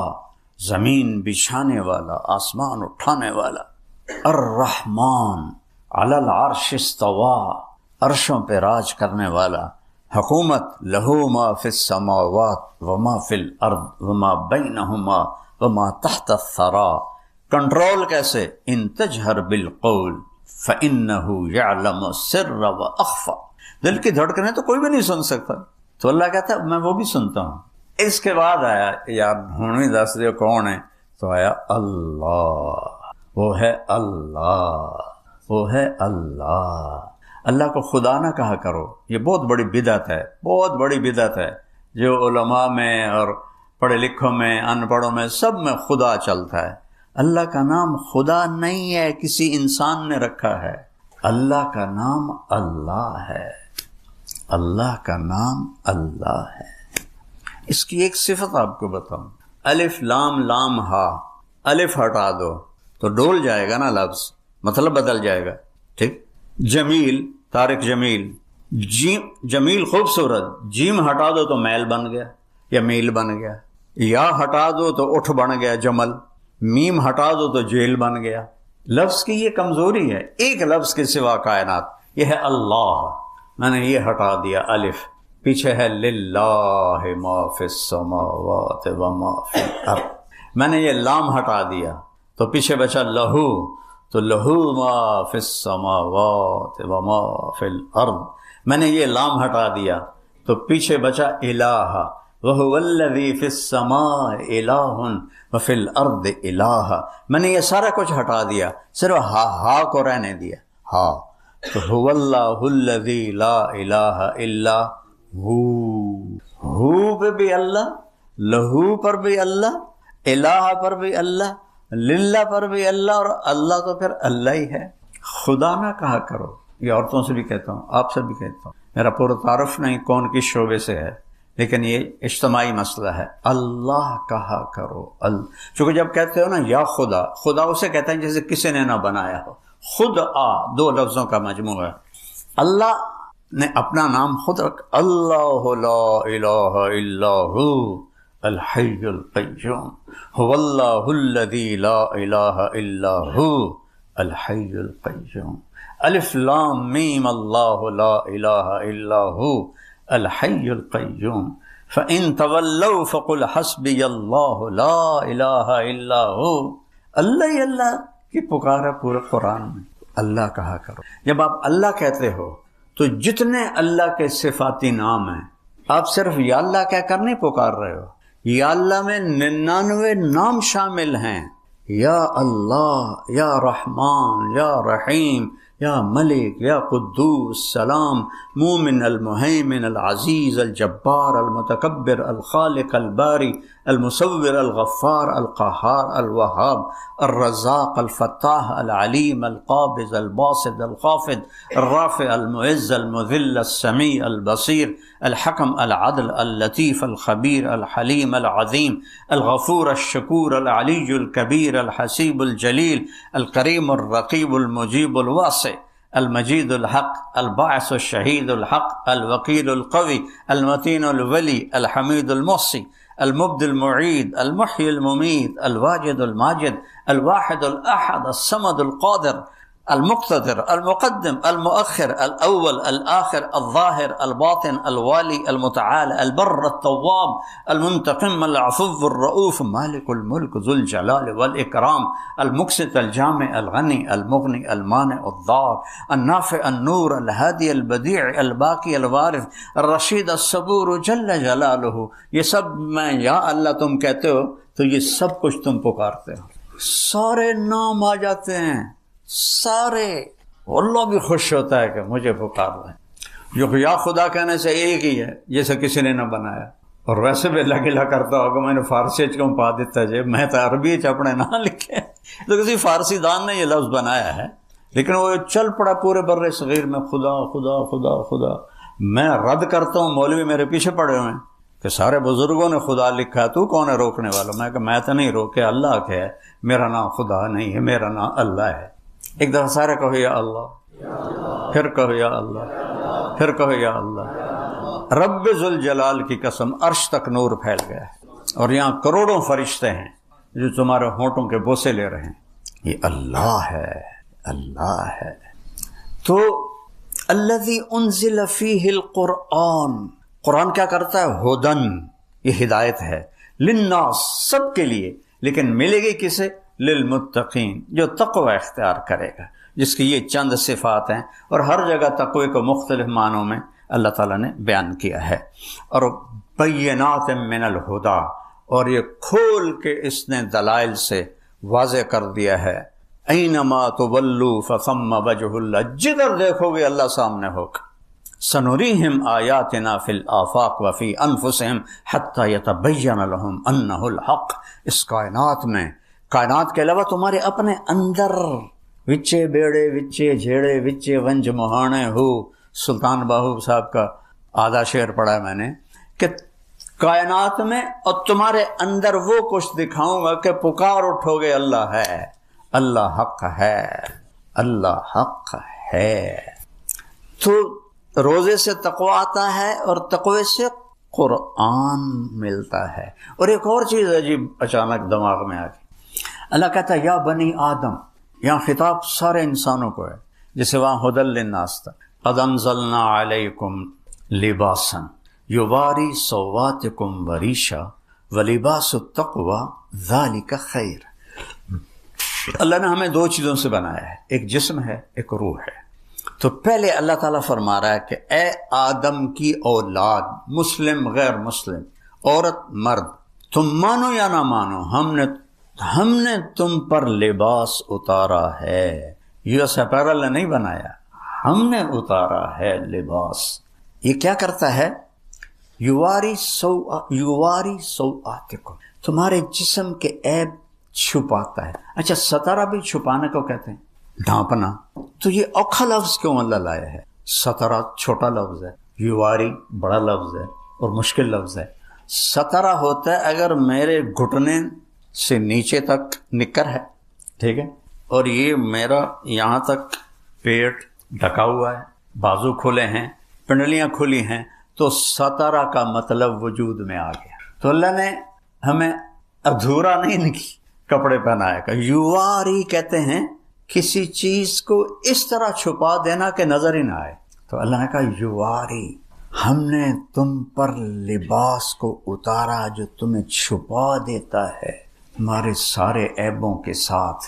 زمین بچھانے والا، آسمان اٹھانے والا، الرحمن علی العرش استویٰ، عرشوں پہ راج کرنے والا، حکومت، لہو ما فی السماوات وما فی الارض وما بینہما وما تحت الثری، کنٹرول کیسے؟ ان تجہر بالقول فإنہ یعلم السر وأخفى، دل کی دھڑکنیں تو کوئی بھی نہیں سن سکتا، تو اللہ کہتا ہے میں وہ بھی سنتا ہوں۔ اس کے بعد آیا، یار ڈھونڈویں دس دے کون ہے؟ تو آیا اللہ، وہ ہے اللہ، وہ ہے اللہ۔ اللہ کو خدا نہ کہا کرو، یہ بہت بڑی بدعت ہے، بہت بڑی بدعت ہے، جو علماء میں اور پڑھے لکھوں میں، ان پڑھوں میں، سب میں خدا چلتا ہے۔ اللہ کا نام خدا نہیں ہے، کسی انسان نے رکھا ہے، اللہ کا نام اللہ ہے، اللہ کا نام اللہ ہے۔ اس کی ایک صفت آپ کو بتاؤں، الف لام لام ہا، الف ہٹا دو تو ڈول جائے گا نا لفظ، مطلب بدل جائے گا، ٹھیک؟ جمیل، طارق جمیل، جیم جمیل خوبصورت، جیم ہٹا دو تو میل بن گیا یا میل بن گیا، یا ہٹا دو تو اٹھ بن گیا جمل، میم ہٹا دو تو جیل بن گیا۔ لفظ کی یہ کمزوری ہے، ایک لفظ کے سوا کائنات، یہ ہے اللہ، میں نے یہ ہٹا دیا الف، پیچھے ہے للہ ما فی السماوات وما فی الارض، میں نے یہ لام ہٹا دیا تو پیچھے بچا لہو، تو لہو ما فی السماوات وما فی الارض، میں نے یہ لام ہٹا دیا تو پیچھے بچا الہ، وہو الذی فی السماء الہ وفی الارض الہ، میں نے یہ سارا کچھ ہٹا دیا، صرف ہا کو رہنے دیا، ہا، تو هو اللہ الذی لا الہ الا ہو پہ بھی اللہ، لہو پر بھی اللہ، الہ پر بھی اللہ، للہ پر بھی اللہ، اور اللہ تو پھر اللہ ہی ہے۔ خدا نہ کہا کرو، یہ عورتوں سے بھی کہتا ہوں، آپ سے بھی کہتا ہوں، میرا پورا تعارف نہیں کون کس شعبے سے ہے، لیکن یہ اجتماعی مسئلہ ہے، اللہ کہا کرو۔ چونکہ جب کہتے ہو نا یا خدا، خدا اسے کہتے ہیں جیسے کسی نے نہ بنایا ہو، خود دو لفظوں کا مجموعہ ہے۔ اللہ نے اپنا نام خود رکھ، اللہ لا الہ الا ہو الحی القیوم، هو اللہ الذی لا الہ الا ہو الحی القیوم، الف لام میم اللہ لا الہ الا ہو الحی القیوم، فَإِن تَوَلَّوْا فَقُلْ حَسْبِيَ اللَّهُ لَا إِلَٰهَ إِلَّا هُوَ، اللہ ہی اللہ کی پکار ہے پورے قرآن میں، اللہ کہا کرو۔ جب آپ اللہ کہتے ہو تو جتنے اللہ کے صفاتی نام ہیں آپ صرف یا اللہ کہہ کر نہیں پکار رہے ہو، یا اللہ میں 99 نام شامل ہیں، یا اللہ، یا رحمان، یا رحیم، یا ملک، یا قدوس، سلام، مومن، المہیمن، العزیز، الجبار، المتکبر، الخالق، الباری، المصور، الغفار، القہار، الوہاب، الرزاق، الفتاح، العلیم، القابض، الباسط، الخافض، الرافع، المعز، المذل، السمیع، البصیر، الحکم، العدل، اللطیف، الخبیر، الحلیم، العظیم، الغفور، الشکور، العلی الکبیر، الحسیب، الجلیل، الکریم، الرقیب، المجیب، الواسع، المجید الحق، الباعث الشہید الحق، الوکیل القوی، المتین الولی، الحمید المحصی، المبدی المعید، المحیی الممیت، الواجد الماجد، الواحد الاحد، الصمد القادر، المقتدر، المقدم، المؤخر، الاول، الاخر، الظاہر، الباطن، الوالی، المتعال، البر، التواب، المنتقم، العفو، الرؤوف، مالک الملک، ذو الجلال والاکرام، المقسط، الجامع، الغنی، المغنی، المانع، الضار، النافع، النور، الہادی، البدیع، الباقی، الوارث، الرشید، الصبور، جل جلالہ۔ یہ سب میں یا اللہ تم کہتے ہو تو یہ سب کچھ تم پکارتے ہو، سارے نام آ جاتے ہیں سارے، اللہ بھی خوش ہوتا ہے کہ مجھے پکار رہے ہیں۔ جو یا خدا کہنے سے ایک ہی ہے جیسے کسی نے نہ بنایا، اور ویسے بھی اللہ گلا کرتا ہوگا میں نے فارسی کیوں پا دیتا جی، میں تو عربی اپنے نہ لکھے، تو کسی فارسی دان نے یہ لفظ بنایا ہے، لیکن وہ چل پڑا پورے بر صغیر میں خدا خدا خدا خدا۔ میں رد کرتا ہوں، مولوی میرے پیچھے پڑے ہوئے ہیں کہ سارے بزرگوں نے خدا لکھا ہے، تو کون ہے روکنے والا؟ میں کہ میں تو نہیں روکے، اللہ کہ ہے، میرا نام خدا نہیں ہے، میرا نام اللہ ہے۔ ایک دفعہ سارے کہو یا اللہ، پھر کہو یا اللہ، پھر کہو یا اللہ۔ رب ذوالجلال کی قسم عرش تک نور پھیل گیا ہے، اور یہاں کروڑوں فرشتے ہیں جو تمہارے ہونٹوں کے بوسے لے رہے ہیں، یہ اللہ ہے، اللہ ہے۔ تو الذی انزل فیہ القرآن، قرآن کیا کرتا ہے؟ ہدن، یہ ہدایت ہے، للناس، سب کے لیے، لیکن ملے گی کسے؟ للمتقین، جو تقوی اختیار کرے گا، جس کی یہ چند صفات ہیں، اور ہر جگہ تقوی کو مختلف معنوں میں اللہ تعالیٰ نے بیان کیا ہے۔ اور بینات من الہدا، اور یہ کھول کے اس نے دلائل سے واضح کر دیا ہے، اینما تولوا فثم وجہ اللہ، جدھر دیکھو گے اللہ سامنے ہوگا۔ سنریہم آیاتنا فی الآفاق وفی انفسہم حتی یتبین لہم انہ الحق، اس کائنات میں، کائنات کے علاوہ تمہارے اپنے اندر، وچے بیڑے وچے جھیڑے وچے ونج مہانے ہو، سلطان باہو صاحب کا آدھا شعر پڑھا ہے میں نے، کہ کائنات میں اور تمہارے اندر وہ کچھ دکھاؤں گا کہ پکار اٹھو گے اللہ ہے، اللہ حق ہے، اللہ حق ہے۔ تو روزے سے تقوی آتا ہے، اور تقوی سے قرآن ملتا ہے۔ اور ایک اور چیز عجیب اچانک دماغ میں آ گئی، اللہ کہتا ہے یا بنی آدم، یہاں خطاب سارے انسانوں کو ہے، جسے وہاں ہدی للناس تھا، قد انزلنا علیکم لباسا یواری سواتکم وریشا ولباس التقوی ذالک خیر۔ اللہ نے ہمیں دو چیزوں سے بنایا ہے، ایک جسم ہے، ایک روح ہے۔ تو پہلے اللہ تعالیٰ فرما رہا ہے کہ اے آدم کی اولاد، مسلم غیر مسلم، عورت مرد، تم مانو یا نہ مانو، ہم نے تم پر لباس اتارا ہے۔ US اپیرل نے نہیں بنایا، ہم نے اتارا ہے لباس۔ یہ کیا کرتا ہے؟ یواری سوآتکم، تمہارے جسم کے عیب چھپاتا ہے۔ اچھا، ستارہ بھی چھپانے کو کہتے ہیں، ڈھانپنا۔ تو یہ اوکھا لفظ کیوں اللہ لایا ہے؟ ستارہ چھوٹا لفظ ہے، یواری بڑا لفظ ہے اور مشکل لفظ ہے۔ ستارہ ہوتا ہے اگر میرے گھٹنے سے نیچے تک نکر ہے، ٹھیک ہے، اور یہ میرا یہاں تک پیٹ ڈھکا ہوا ہے، بازو کھلے ہیں، پنڈلیاں کھلی ہیں، تو ستارہ کا مطلب وجود میں آ گیا۔ تو اللہ نے ہمیں ادھورا نہیں کپڑے پہنایا کہ یواری کہتے ہیں کسی چیز کو اس طرح چھپا دینا کہ نظر ہی نہ آئے۔ تو اللہ نے کہا یواری، ہم نے تم پر لباس کو اتارا جو تمہیں چھپا دیتا ہے تمہارے سارے عیبوں کے ساتھ۔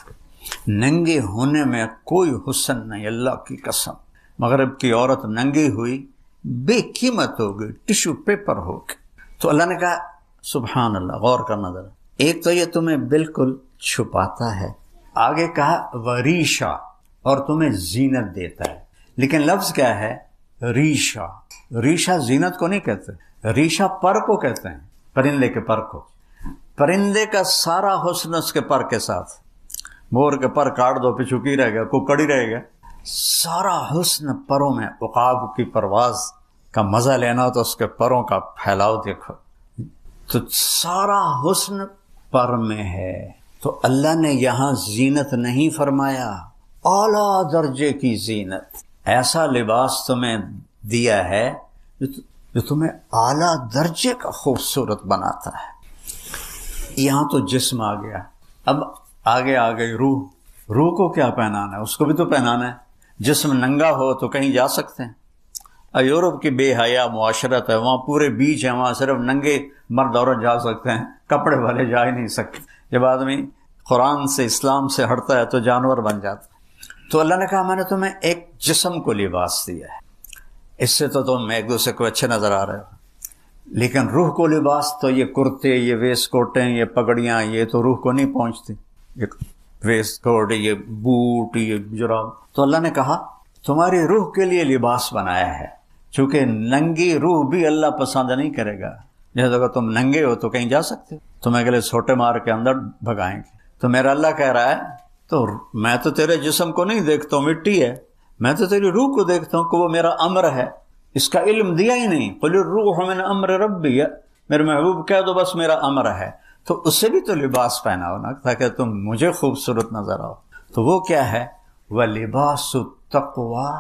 ننگے ہونے میں کوئی حسن نہیں، اللہ کی قسم۔ مغرب کی عورت ننگی ہوئی بے قیمت ہو گئی، ٹشو پیپر ہو گئی۔ تو اللہ نے کہا سبحان اللہ، غور کرنا ذرا، ایک تو یہ تمہیں بالکل چھپاتا ہے، آگے کہا وریشا، اور تمہیں زینت دیتا ہے۔ لیکن لفظ کیا ہے؟ ریشا۔ ریشا زینت کو نہیں کہتے، ریشا پر کو کہتے ہیں، پرندے کے پر کو۔ پرندے کا سارا حسن اس کے پر کے ساتھ۔ مور کے پر کاٹ دو پچھوکی رہ گیا، ککڑی رہ گیا، سارا حسن پروں میں۔ عقاب کی پرواز کا مزہ لینا تو اس کے پروں کا پھیلاؤ دیکھو، تو سارا حسن پر میں ہے۔ تو اللہ نے یہاں زینت نہیں فرمایا، اعلیٰ درجے کی زینت۔ ایسا لباس تمہیں دیا ہے جو تمہیں اعلیٰ درجے کا خوبصورت بناتا ہے۔ یہاں تو جسم آ گیا، اب آگے آ گئی روح۔ روح کو کیا پہنانا ہے؟ اس کو بھی تو پہنانا ہے۔ جسم ننگا ہو تو کہیں جا سکتے ہیں؟ یورپ کی بے حیا معاشرت ہے، وہاں پورے بیچ ہیں، وہاں صرف ننگے مرد عورت جا سکتے ہیں، کپڑے والے جا ہی نہیں سکتے۔ جب آدمی قرآن سے اسلام سے ہٹتا ہے تو جانور بن جاتا ہے۔ تو اللہ نے کہا میں نے تمہیں ایک جسم کو لباس دیا ہے، اس سے تو تم ایک دوسرے کو اچھے نظر آ رہے ہو، لیکن روح کو لباس تو یہ کرتے، یہ ویسٹ کوٹیں، یہ پگڑیاں، یہ تو روح کو نہیں پہنچتی، یہ ویسٹ کوٹ، یہ بوٹ، یہ جراب۔ تو اللہ نے کہا تمہاری روح کے لیے لباس بنایا ہے، چونکہ ننگی روح بھی اللہ پسند نہیں کرے گا۔ جیسے اگر تم ننگے ہو تو کہیں جا سکتے ہو، تمہیں اگلے چھوٹے مار کے اندر بھگائیں گے۔ تو میرا اللہ کہہ رہا ہے تو میں تو تیرے جسم کو نہیں دیکھتا ہوں، مٹی ہے، میں تو تیری روح کو دیکھتا ہوں کہ وہ میرا امر ہے، اس کا علم دیا ہی نہیں۔ قل الروح من امر ربی، میرے محبوب کہہ دو بس میرا امر ہے۔ تو اس سے بھی تو لباس پہنا ہونا تاکہ تم مجھے خوبصورت نظر آؤ۔ تو وہ کیا ہے؟ وَلِبَاسُ التَّقْوَىٰ،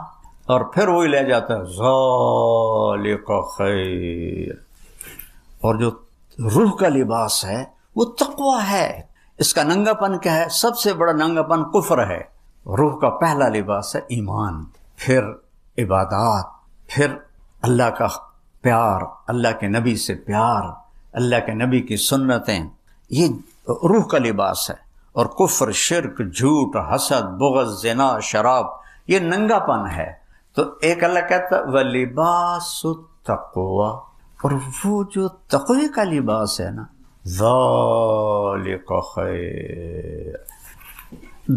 اور پھر وہی لے جاتا ہے ذَلِكَ خَيْرٌ۔ اور جو روح کا لباس ہے وہ تقویٰ ہے۔ اس کا ننگا پن کیا ہے؟ سب سے بڑا ننگا پن کفر ہے۔ روح کا پہلا لباس ہے ایمان، پھر عبادات، پھر اللہ کا پیار، اللہ کے نبی سے پیار، اللہ کے نبی کی سنتیں، یہ روح کا لباس ہے۔ اور کفر، شرک، جھوٹ، حسد، بغض، زنا، شراب، یہ ننگا پن ہے۔ تو ایک اللہ کہتا ہے وَلِبَاسُ التَّقْوَىٰ، اور وہ جو تقوی کا لباس ہے نا، ذَلِكَ خَيْرٌ۔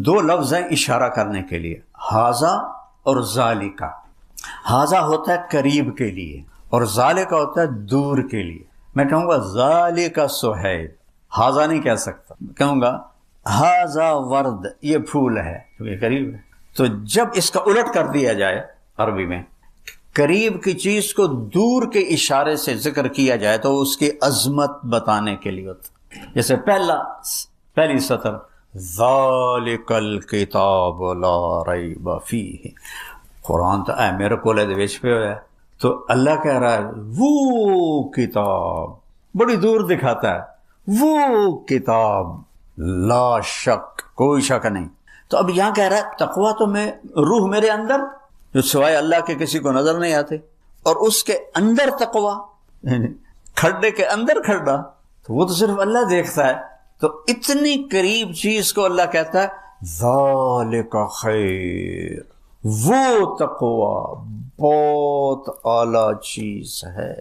دو لفظ ہیں اشارہ کرنے کے لیے، ھذا اور ذالکا۔ ھذا ہوتا ہے قریب کے لیے اور ذالکا ہوتا ہے دور کے لیے۔ میں کہوں گا ذالک صہیب، ھذا نہیں کہہ سکتا، کہوں گا ھذا ورد، یہ پھول ہے کیونکہ قریب ہے۔ تو جب اس کا الٹ کر دیا جائے عربی میں، قریب کی چیز کو دور کے اشارے سے ذکر کیا جائے تو اس کی عظمت بتانے کے لیے ہوتا۔ جیسے پہلی سطر ذالک الکتاب لا ریب فیہ، قرآن تو اے میرے کولے دے وچ پہ ہویا ہے۔ تو اللہ کہہ رہا ہے وہ کتاب، بڑی دور دکھاتا ہے، وہ کتاب لا شک، کوئی شک نہیں۔ تو اب یہاں کہہ رہا ہے تقویٰ تو میں روح میرے اندر جو سوائے اللہ کے کسی کو نظر نہیں آتے، اور اس کے اندر تقویٰ، کھڈے کے اندر کھڈا، تو وہ تو صرف اللہ دیکھتا ہے۔ تو اتنی قریب چیز کو اللہ کہتا ہے ذالک خیر، وہ تقوی بہت اعلیٰ چیز ہے،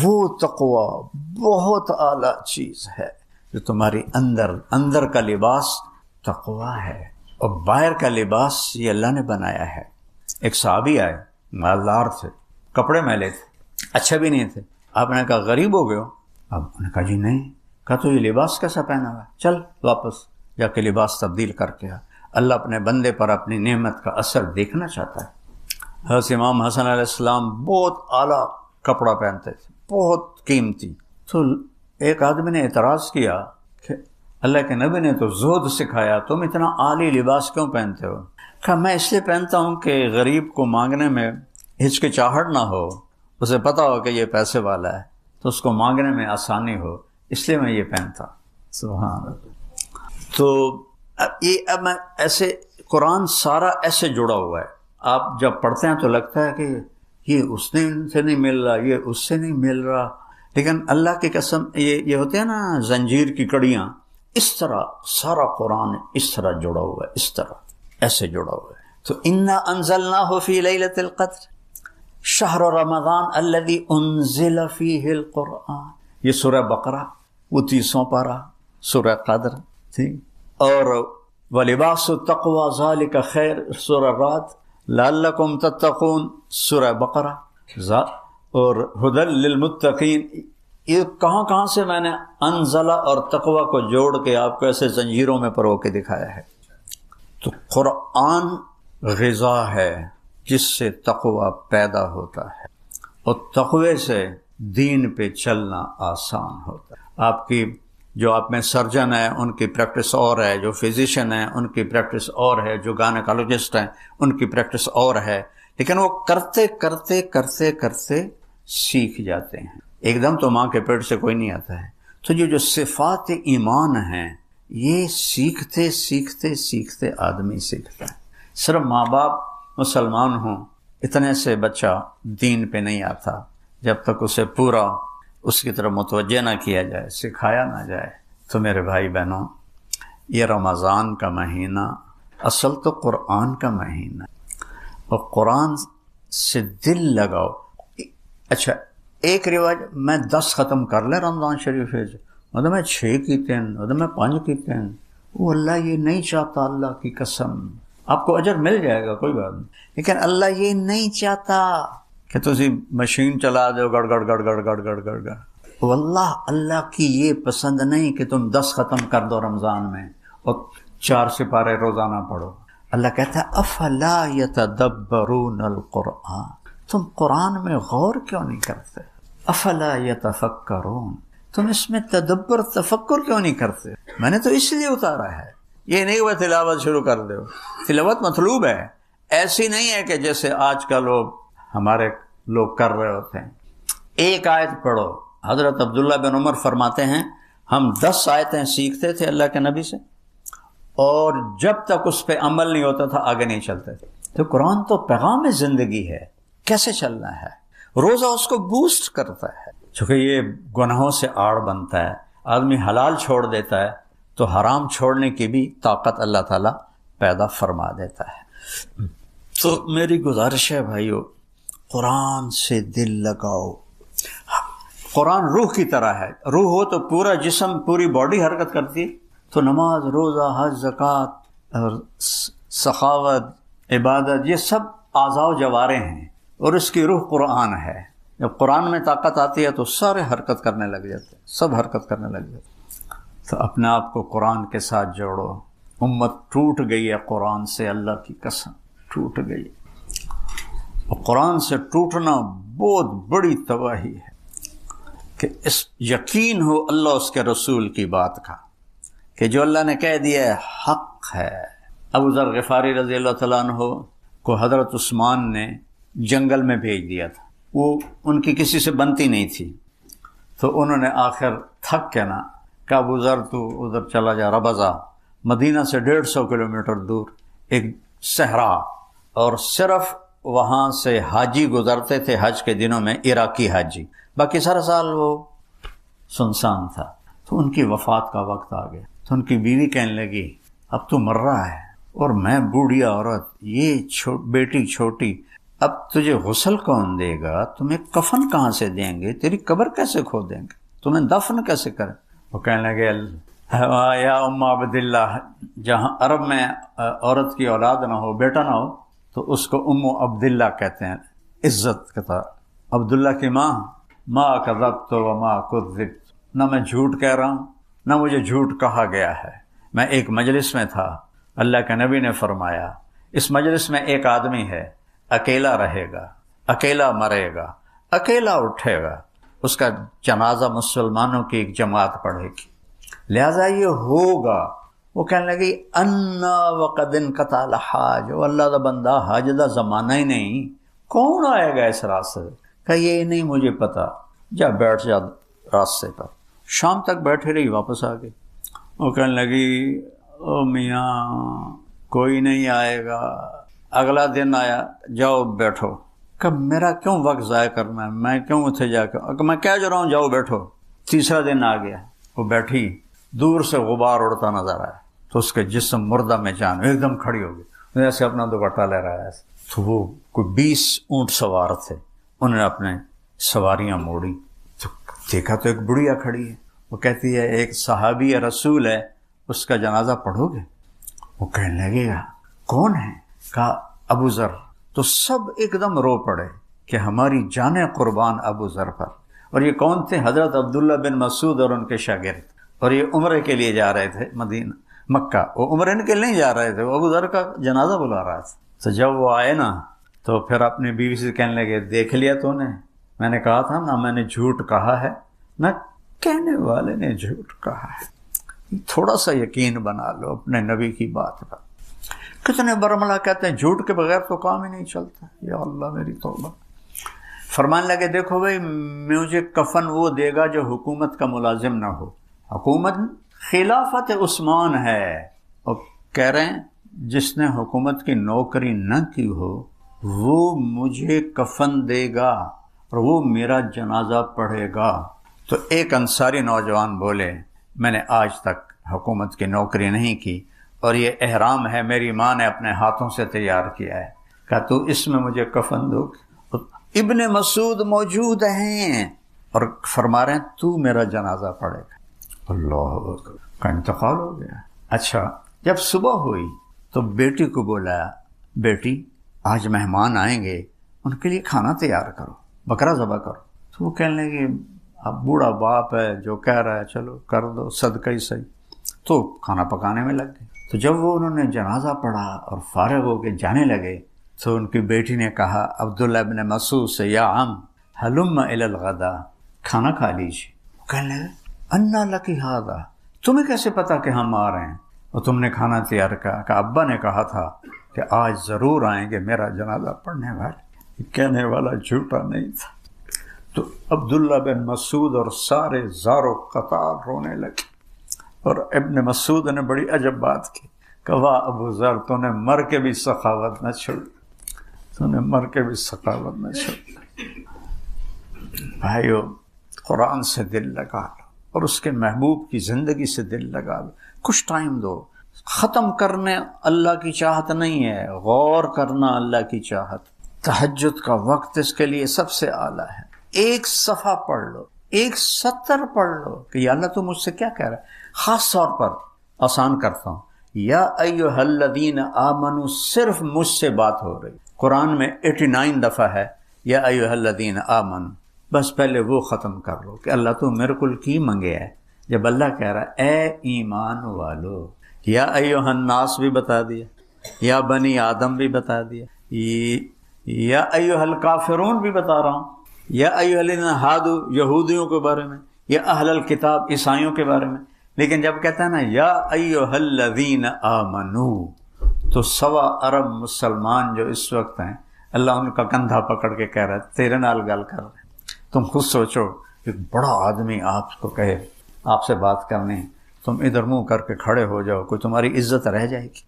وہ تقوی بہت اعلیٰ چیز ہے جو تمہاری اندر کا لباس تقوی ہے، اور باہر کا لباس یہ اللہ نے بنایا ہے۔ ایک صحابی آئے، مالدار تھے، کپڑے میلے تھے، اچھے بھی نہیں تھے۔ آپ نے کہا غریب ہو گئے ہو؟ اب انہوں نے کہا جی نہیں۔ کہا تو یہ لباس کیسا پہنا ہوا ہے؟ چل واپس جا کے لباس تبدیل کر کے آ۔ اللہ اپنے بندے پر اپنی نعمت کا اثر دیکھنا چاہتا ہے۔ حضرت امام حسن علیہ السلام بہت اعلیٰ کپڑا پہنتے تھے، بہت قیمتی۔ تو ایک آدمی نے اعتراض کیا کہ اللہ کے نبی نے تو زہد سکھایا، تم اتنا عالی لباس کیوں پہنتے ہو؟ کہا میں اس لیے پہنتا ہوں کہ غریب کو مانگنے میں ہچکچاہٹ نہ ہو، اسے پتہ ہو کہ یہ پیسے والا ہے تو اس کو مانگنے میں آسانی ہو، اس لیے میں یہ پہنتا۔ سبحان اللہ۔ تو اب میں ایسے قرآن سارا ایسے جڑا ہوا ہے، آپ جب پڑھتے ہیں تو لگتا ہے کہ یہ اس نے ان سے نہیں مل رہا، یہ اس سے نہیں مل رہا، لیکن اللہ کی قسم یہ ہوتے ہیں نا زنجیر کی کڑیاں، اس طرح سارا قرآن اس طرح جڑا ہوا ہے، اس طرح ایسے جڑا ہوا ہے۔ تو انا انزلناہ فی لیلۃ القدر شہر رمضان الذی انزل فیہ القرآن، یہ سورہ بقرہ وہ 30واں پارہ سورہ قدر تھی، اور وَلِبَاسُ التَّقْوَى ذَلِكَ خیر سورہ رعد، لَعَلَّكُمْ تَتَّقُونَ سورہ بقرہ، اور ہدی للمتقین۔ یہ کہاں سے میں نے انزلہ اور تقوی کو جوڑ کے آپ کو ایسے زنجیروں میں پرو کے دکھایا ہے۔ تو قرآن غذا ہے جس سے تقوی پیدا ہوتا ہے، اور تقوی سے دین پہ چلنا آسان ہوتا ہے۔ آپ کی جو آپ میں سرجن ہے ان کی پریکٹس اور ہے، جو فزیشین ہیں ان کی پریکٹس اور ہے، جو گائنیکالوجسٹ ہیں ان کی پریکٹس اور ہے، لیکن وہ کرتے کرتے کرتے کرتے سیکھ جاتے ہیں۔ ایک دم تو ماں کے پیٹ سے کوئی نہیں آتا ہے۔ تو جو صفات ایمان ہیں یہ سیکھتے سیکھتے سیکھتے آدمی سیکھتا ہے۔ صرف ماں باپ مسلمان ہوں اتنے سے بچہ دین پہ نہیں آتا جب تک اسے پورا اس کی طرف متوجہ نہ کیا جائے، سکھایا نہ جائے۔ تو میرے بھائی بہنوں، یہ رمضان کا مہینہ اصل تو قرآن کا مہینہ، اور قرآن سے دل لگاؤ۔ اچھا ایک رواج میں 10 ختم کر لے رمضان شریف مطلب میں 6 کیتے ہیں، مطلب میں 5 کیتے ہیں، وہ اللہ یہ نہیں چاہتا۔ اللہ کی قسم آپ کو اجر مل جائے گا، کوئی بات نہیں، لیکن اللہ یہ نہیں چاہتا کہ تسی مشین چلا دو گڑ گڑ گڑ گڑ گڑ گڑ گڑ گڑ۔ واللہ اللہ کی یہ پسند نہیں کہ تم 10 ختم کر دو رمضان میں اور 4 سپارے روزانہ پڑھو۔ اللہ کہتا ہے افلا یتدبرون القرآن، تم قرآن میں غور کیوں نہیں کرتے؟ افلا یتفکرون، تم اس میں تدبر تفکر کیوں نہیں کرتے؟ میں نے تو اس لیے اتارا ہے، یہ نہیں ہوا تلاوت شروع کر دو۔ تلاوت مطلوب ہے، ایسی نہیں ہے کہ جیسے آج کل ہمارے لوگ کر رہے ہوتے ہیں۔ ایک آیت پڑھو، حضرت عبداللہ بن عمر فرماتے ہیں ہم 10 آیتیں سیکھتے تھے اللہ کے نبی سے، اور جب تک اس پہ عمل نہیں ہوتا تھا آگے نہیں چلتے تھے۔ تو قرآن تو پیغام زندگی ہے، کیسے چلنا ہے۔ روزہ اس کو بوسٹ کرتا ہے، چونکہ یہ گناہوں سے آڑ بنتا ہے، آدمی حلال چھوڑ دیتا ہے تو حرام چھوڑنے کی بھی طاقت اللہ تعالیٰ پیدا فرما دیتا ہے۔ تو میری گزارش ہے بھائیو، قرآن سے دل لگاؤ۔ قرآن روح کی طرح ہے، روح ہو تو پورا جسم پوری باڈی حرکت کرتی ہے۔ تو نماز، روزہ، حج، زکوٰۃ اور سخاوت، عبادت، یہ سب اعضاء و جوارے ہیں، اور اس کی روح قرآن ہے۔ جب قرآن میں طاقت آتی ہے تو سارے حرکت کرنے لگ جاتے ہیں، سب حرکت کرنے لگ جاتے ہیں۔ تو اپنے آپ کو قرآن کے ساتھ جوڑو۔ امت ٹوٹ گئی ہے قرآن سے، اللہ کی قسم ٹوٹ گئی۔ اور قرآن سے ٹوٹنا بہت بڑی تباہی ہے، کہ اس یقین ہو اللہ اس کے رسول کی بات کا، کہ جو اللہ نے کہہ دیا ہے حق ہے۔ ابو ذر غفاری رضی اللہ تعالیٰ عنہ کو حضرت عثمان نے جنگل میں بھیج دیا تھا، وہ ان کی کسی سے بنتی نہیں تھی، تو انہوں نے آخر تھک کے نا کہا ابو ذر تو ادھر چلا جا، ربضہ مدینہ سے 150 کلومیٹر دور ایک صحرا، اور صرف وہاں سے حاجی گزرتے تھے حج کے دنوں میں، عراقی حاجی، باقی سارا سال وہ سنسان تھا۔ تو ان کی وفات کا وقت آ گیا، تو ان کی بیوی کہنے لگی اب تو مر رہا ہے اور میں بوڑھی عورت، یہ بیٹی چھوٹی، اب تجھے غسل کون دے گا، تمہیں کفن کہاں سے دیں گے، تیری قبر کیسے کھودیں گے، تمہیں دفن کیسے کریں؟ وہ کہنے لگے یا ام عبداللہ، جہاں عرب میں عورت کی اولاد نہ ہو، بیٹا نہ ہو، تو اس کو ام عبداللہ کہتے ہیں، عزت کا تھا۔ عبداللہ کی ماں، ما کذبت وما کذبت، نہ میں جھوٹ کہہ رہا ہوں نہ مجھے جھوٹ کہا گیا ہے۔ میں ایک مجلس میں تھا، اللہ کے نبی نے فرمایا اس مجلس میں ایک آدمی ہے، اکیلا رہے گا، اکیلا مرے گا، اکیلا اٹھے گا، اس کا جنازہ مسلمانوں کی ایک جماعت پڑھے گی، لہذا یہ ہوگا۔ وہ کہنے لگی انا وقد انقطع الحاج، وہ اللہ دا بندہ حاج دا زمانہ ہی نہیں، کون آئے گا اس راستے؟ کہ یہ نہیں مجھے پتا، جا بیٹھ جا راستے پر۔ شام تک بیٹھے رہی، واپس آ گئی۔ وہ کہنے لگی او میاں کوئی نہیں آئے گا۔ اگلا دن آیا، جاؤ بیٹھو۔ کہ میرا کیوں وقت ضائع کرنا ہے، میں کیوں اتنے جا کے، میں کہہ رہا ہوں جاؤ بیٹھو۔ تیسرا دن آ گیا، وہ بیٹھی، دور سے غبار اڑتا نظر آیا تو اس کے جسم مردہ میں جان ایک دم کھڑی ہو گئی، جیسے اپنا دوپٹہ لے رہا ہے۔ تو وہ کوئی 20 اونٹ سوار تھے، انہوں نے اپنے سواریاں موڑی تو دیکھا تو ایک بڑھیا کھڑی ہے۔ وہ کہتی ہے ایک صحابی رسول ہے، اس کا جنازہ پڑھو گے؟ وہ کہنے لگے گا کون ہے؟ کہا ابو ذر۔ تو سب ایک دم رو پڑے کہ ہماری جانیں قربان ابو ذر پر۔ اور یہ کون تھے؟ حضرت عبداللہ بن مسعود اور ان کے شاگرد، اور یہ عمرے کے لیے جا رہے تھے مدینہ مکہ۔ وہ عمرے کے لیے نہیں جا رہے تھے، وہ ابو ذر کا جنازہ بلا رہا تھا۔ تو جب وہ آئے نا تو پھر اپنی بیوی سے کہنے لگے دیکھ لیا تو نے، میں نے کہا تھا نا میں نے جھوٹ کہا ہے، نہ کہنے والے نے جھوٹ کہا ہے۔ تھوڑا سا یقین بنا لو اپنے نبی کی بات پر۔ کتنے برملا کہتے ہیں جھوٹ کے بغیر تو کام ہی نہیں چلتا۔ یا اللہ میری توبہ۔ فرمان لگے دیکھو بھائی، مجھے کفن وہ دے گا جو حکومت کا ملازم نہ ہو۔ حکومت خلافت عثمان ہے، اور کہہ رہے ہیں جس نے حکومت کی نوکری نہ کی ہو وہ مجھے کفن دے گا اور وہ میرا جنازہ پڑھے گا۔ تو ایک انصاری نوجوان بولے میں نے آج تک حکومت کی نوکری نہیں کی اور یہ احرام ہے میری ماں نے اپنے ہاتھوں سے تیار کیا ہے، کہا تو اس میں مجھے کفن دو۔ ابن مسعود موجود ہیں اور فرما رہے ہیں تو میرا جنازہ پڑھے گا۔ اللہ اکبر، کا انتقال ہو گیا۔ اچھا جب صبح ہوئی تو بیٹی کو بولا بیٹی آج مہمان آئیں گے، ان کے لیے کھانا تیار کرو، بکرا ذبح کرو۔ تو وہ کہنے لگے اب بوڑھا باپ ہے جو کہہ رہا ہے چلو کر دو، صدقہ ہی صحیح۔ تو کھانا پکانے میں لگ گئے۔ تو جب وہ انہوں نے جنازہ پڑھا اور فارغ ہو کے جانے لگے تو ان کی بیٹی نے کہا عبداللہ ابن مسعود سے یا عم ہلم الی الغدا، کھانا کھا لیجیے۔ وہ کہنے لگے انا لکی ھذا، تمہیں کیسے پتا کہ ہم آ رہے ہیں اور تم نے کھانا تیار کیا؟ کہ ابا نے کہا تھا کہ آج ضرور آئیں گے میرا جنازہ پڑھنے والے۔ کہنے والا جھوٹا نہیں تھا۔ تو عبداللہ بن مسعود اور سارے زار و قطار رونے لگے، اور ابن مسعود نے بڑی عجب بات کی کہ واہ ابو ذر تو نے مر کے بھی سخاوت نہ چھوڑی، تو نے مر کے بھی سخاوت نہ چھوڑی۔ بھائیو قرآن سے دل لگا لو اور اس کے محبوب کی زندگی سے دل لگا لو، کچھ ٹائم دو۔ ختم کرنے اللہ کی چاہت نہیں ہے، غور کرنا اللہ کی چاہت۔ تہجد کا وقت اس کے لیے سب سے اعلیٰ ہے۔ ایک صفحہ پڑھ لو، ایک سطر پڑھ لو کہ یا اللہ تو مجھ سے کیا کہہ رہا ہے۔ خاص طور پر آسان کرتا ہوں، یا ایھا الذین آمنوا صرف مجھ سے بات ہو رہی۔ قرآن میں 89 دفعہ ہے یا ایھا الذین آمنوا، بس پہلے وہ ختم کر لو کہ اللہ تو میرے کو کی منگے ہے۔ جب اللہ کہہ رہا ہے اے ایمان والو، یا ایھا الناس بھی بتا دیا، یا بنی آدم بھی بتا دیا، یا ایھا الکافرون بھی بتا رہا ہوں، یا ایھا الذین ھادوا یہودیوں کے بارے میں، یا اہل الکتاب عیسائیوں کے بارے میں۔ لیکن جب کہتا ہے نا یا ایھا الذین آمنوا، تو 1.25 ارب مسلمان جو اس وقت ہیں، اللہ ان کا کندھا پکڑ کے کہہ رہا ہے تیرے نال گل کر رہے ہیں۔ تم خود سوچو ایک بڑا آدمی آپ کو کہے آپ سے بات کرنی، تم ادھر منہ کر کے کھڑے ہو جاؤ، کوئی تمہاری عزت رہ جائے گی،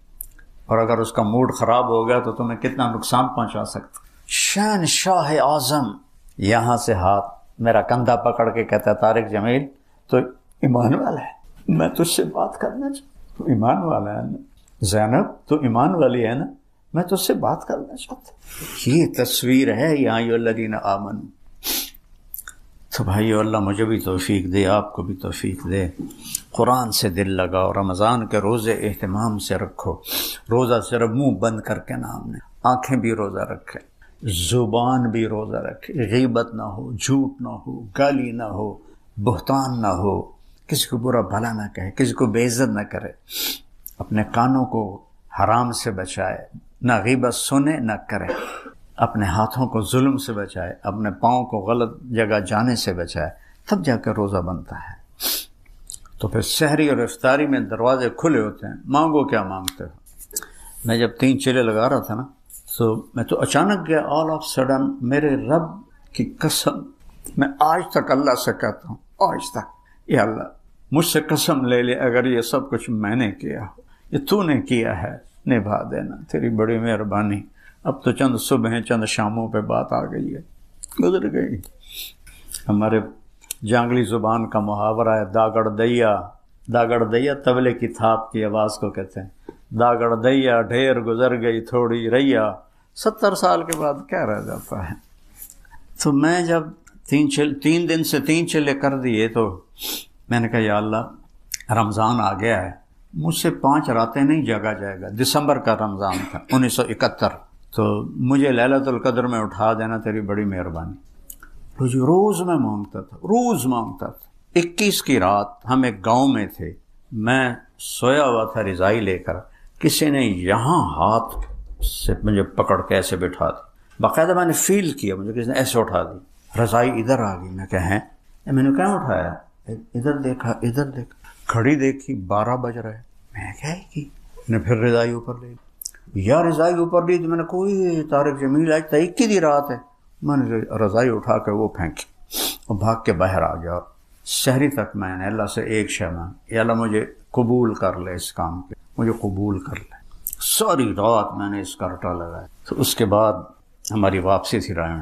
اور اگر اس کا موڈ خراب ہو گیا تو تمہیں کتنا نقصان پہنچا سکتا۔ شہنشاہ اعظم یہاں سے ہاتھ میرا کندھا پکڑ کے کہتا ہے طارق جمیل تو ایمان والا ہے، میں تجھ سے بات کرنا چاہتا ہوں، تو ایمان والا ہے نا۔ زینب تو ایمان والی ہے نا، میں تو اس سے بات کرنا چاہتا ہوں. یہ تصویر ہے یا ایھا الذین آمنوا. تو بھائیو اللہ مجھے بھی توفیق دے، آپ کو بھی توفیق دے. قرآن سے دل لگاؤ، رمضان کے روزے اہتمام سے رکھو. روزہ صرف منہ بند کر کے نام نے، آنکھیں بھی روزہ رکھے، زبان بھی روزہ رکھے، غیبت نہ ہو، جھوٹ نہ ہو، گالی نہ ہو، بہتان نہ ہو، کسی کو برا بھلا نہ کہے، کسی کو بے عزت نہ کرے، اپنے کانوں کو حرام سے بچائے، نہ غیبت سنے نہ کرے، اپنے ہاتھوں کو ظلم سے بچائے، اپنے پاؤں کو غلط جگہ جانے سے بچائے، تب جا کر روزہ بنتا ہے. تو پھر سحری اور افطاری میں دروازے کھلے ہوتے ہیں، مانگو کیا مانگتے ہو. میں جب 3 چیلے لگا رہا تھا نا، تو میں تو اچانک گیا، آل آف سڈن میرے رب کی قسم، میں آج تک اللہ سے کہتا ہوں، آج تک، یا اللہ مجھ سے قسم لے لے اگر یہ سب کچھ میں نے کیا ہو، یہ تو نے کیا ہے، نبھا دینا، تیری بڑی مہربانی. اب تو چند صبح چند شاموں پہ بات آ گئی ہے، گزر گئی. ہمارے جانگلی زبان کا محاورہ ہے، داگڑ دیا. داگڑ دیا تبلے کی تھاپ کی آواز کو کہتے ہیں. داگڑ دیا ڈھیر گزر گئی تھوڑی ریا. 70 سال کے بعد کیا رہ جاتا ہے. تو میں جب 3 دن سے 3 چلے کر دیے تو میں نے کہا یا اللہ رمضان آ گیا ہے، مجھ سے 5 راتیں نہیں جاگا جائے گا. دسمبر کا رمضان تھا 1971. تو مجھے لیلۃ القدر میں اٹھا دینا، تیری بڑی مہربانی. روز میں مانگتا تھا، روز مانگتا تھا. 21 کی رات ہم ایک گاؤں میں تھے، میں سویا ہوا تھا رضائی لے کر، کسی نے یہاں ہاتھ سے مجھے پکڑ کے ایسے بٹھا دی. باقاعدہ میں نے فیل کیا مجھے کسی نے ایسے اٹھا دی. رضائی ادھر آ گئی. میں کہا ہیں، میں نے کہاں اٹھایا؟ ادھر دیکھا، ادھر دیکھا، گھڑی دیکھی 12 بج رہے. میں کہا کی نے پھر رضائی اوپر لے لی. یا رضائی اوپر لی تو میں نے کوئی طارق جمیل آج 21 کی رات ہے. میں نے رضائی اٹھا کے وہ پھینکی اور بھاگ کے باہر آ گیا. شہری تک میں نے اللہ سے ایک شے مانگی، یا اللہ مجھے قبول کر لے اس کام پہ، مجھے قبول کر لے. ساری رات میں نے اس کا رٹا لگایا. تو اس کے بعد ہماری واپسی تھی رائے،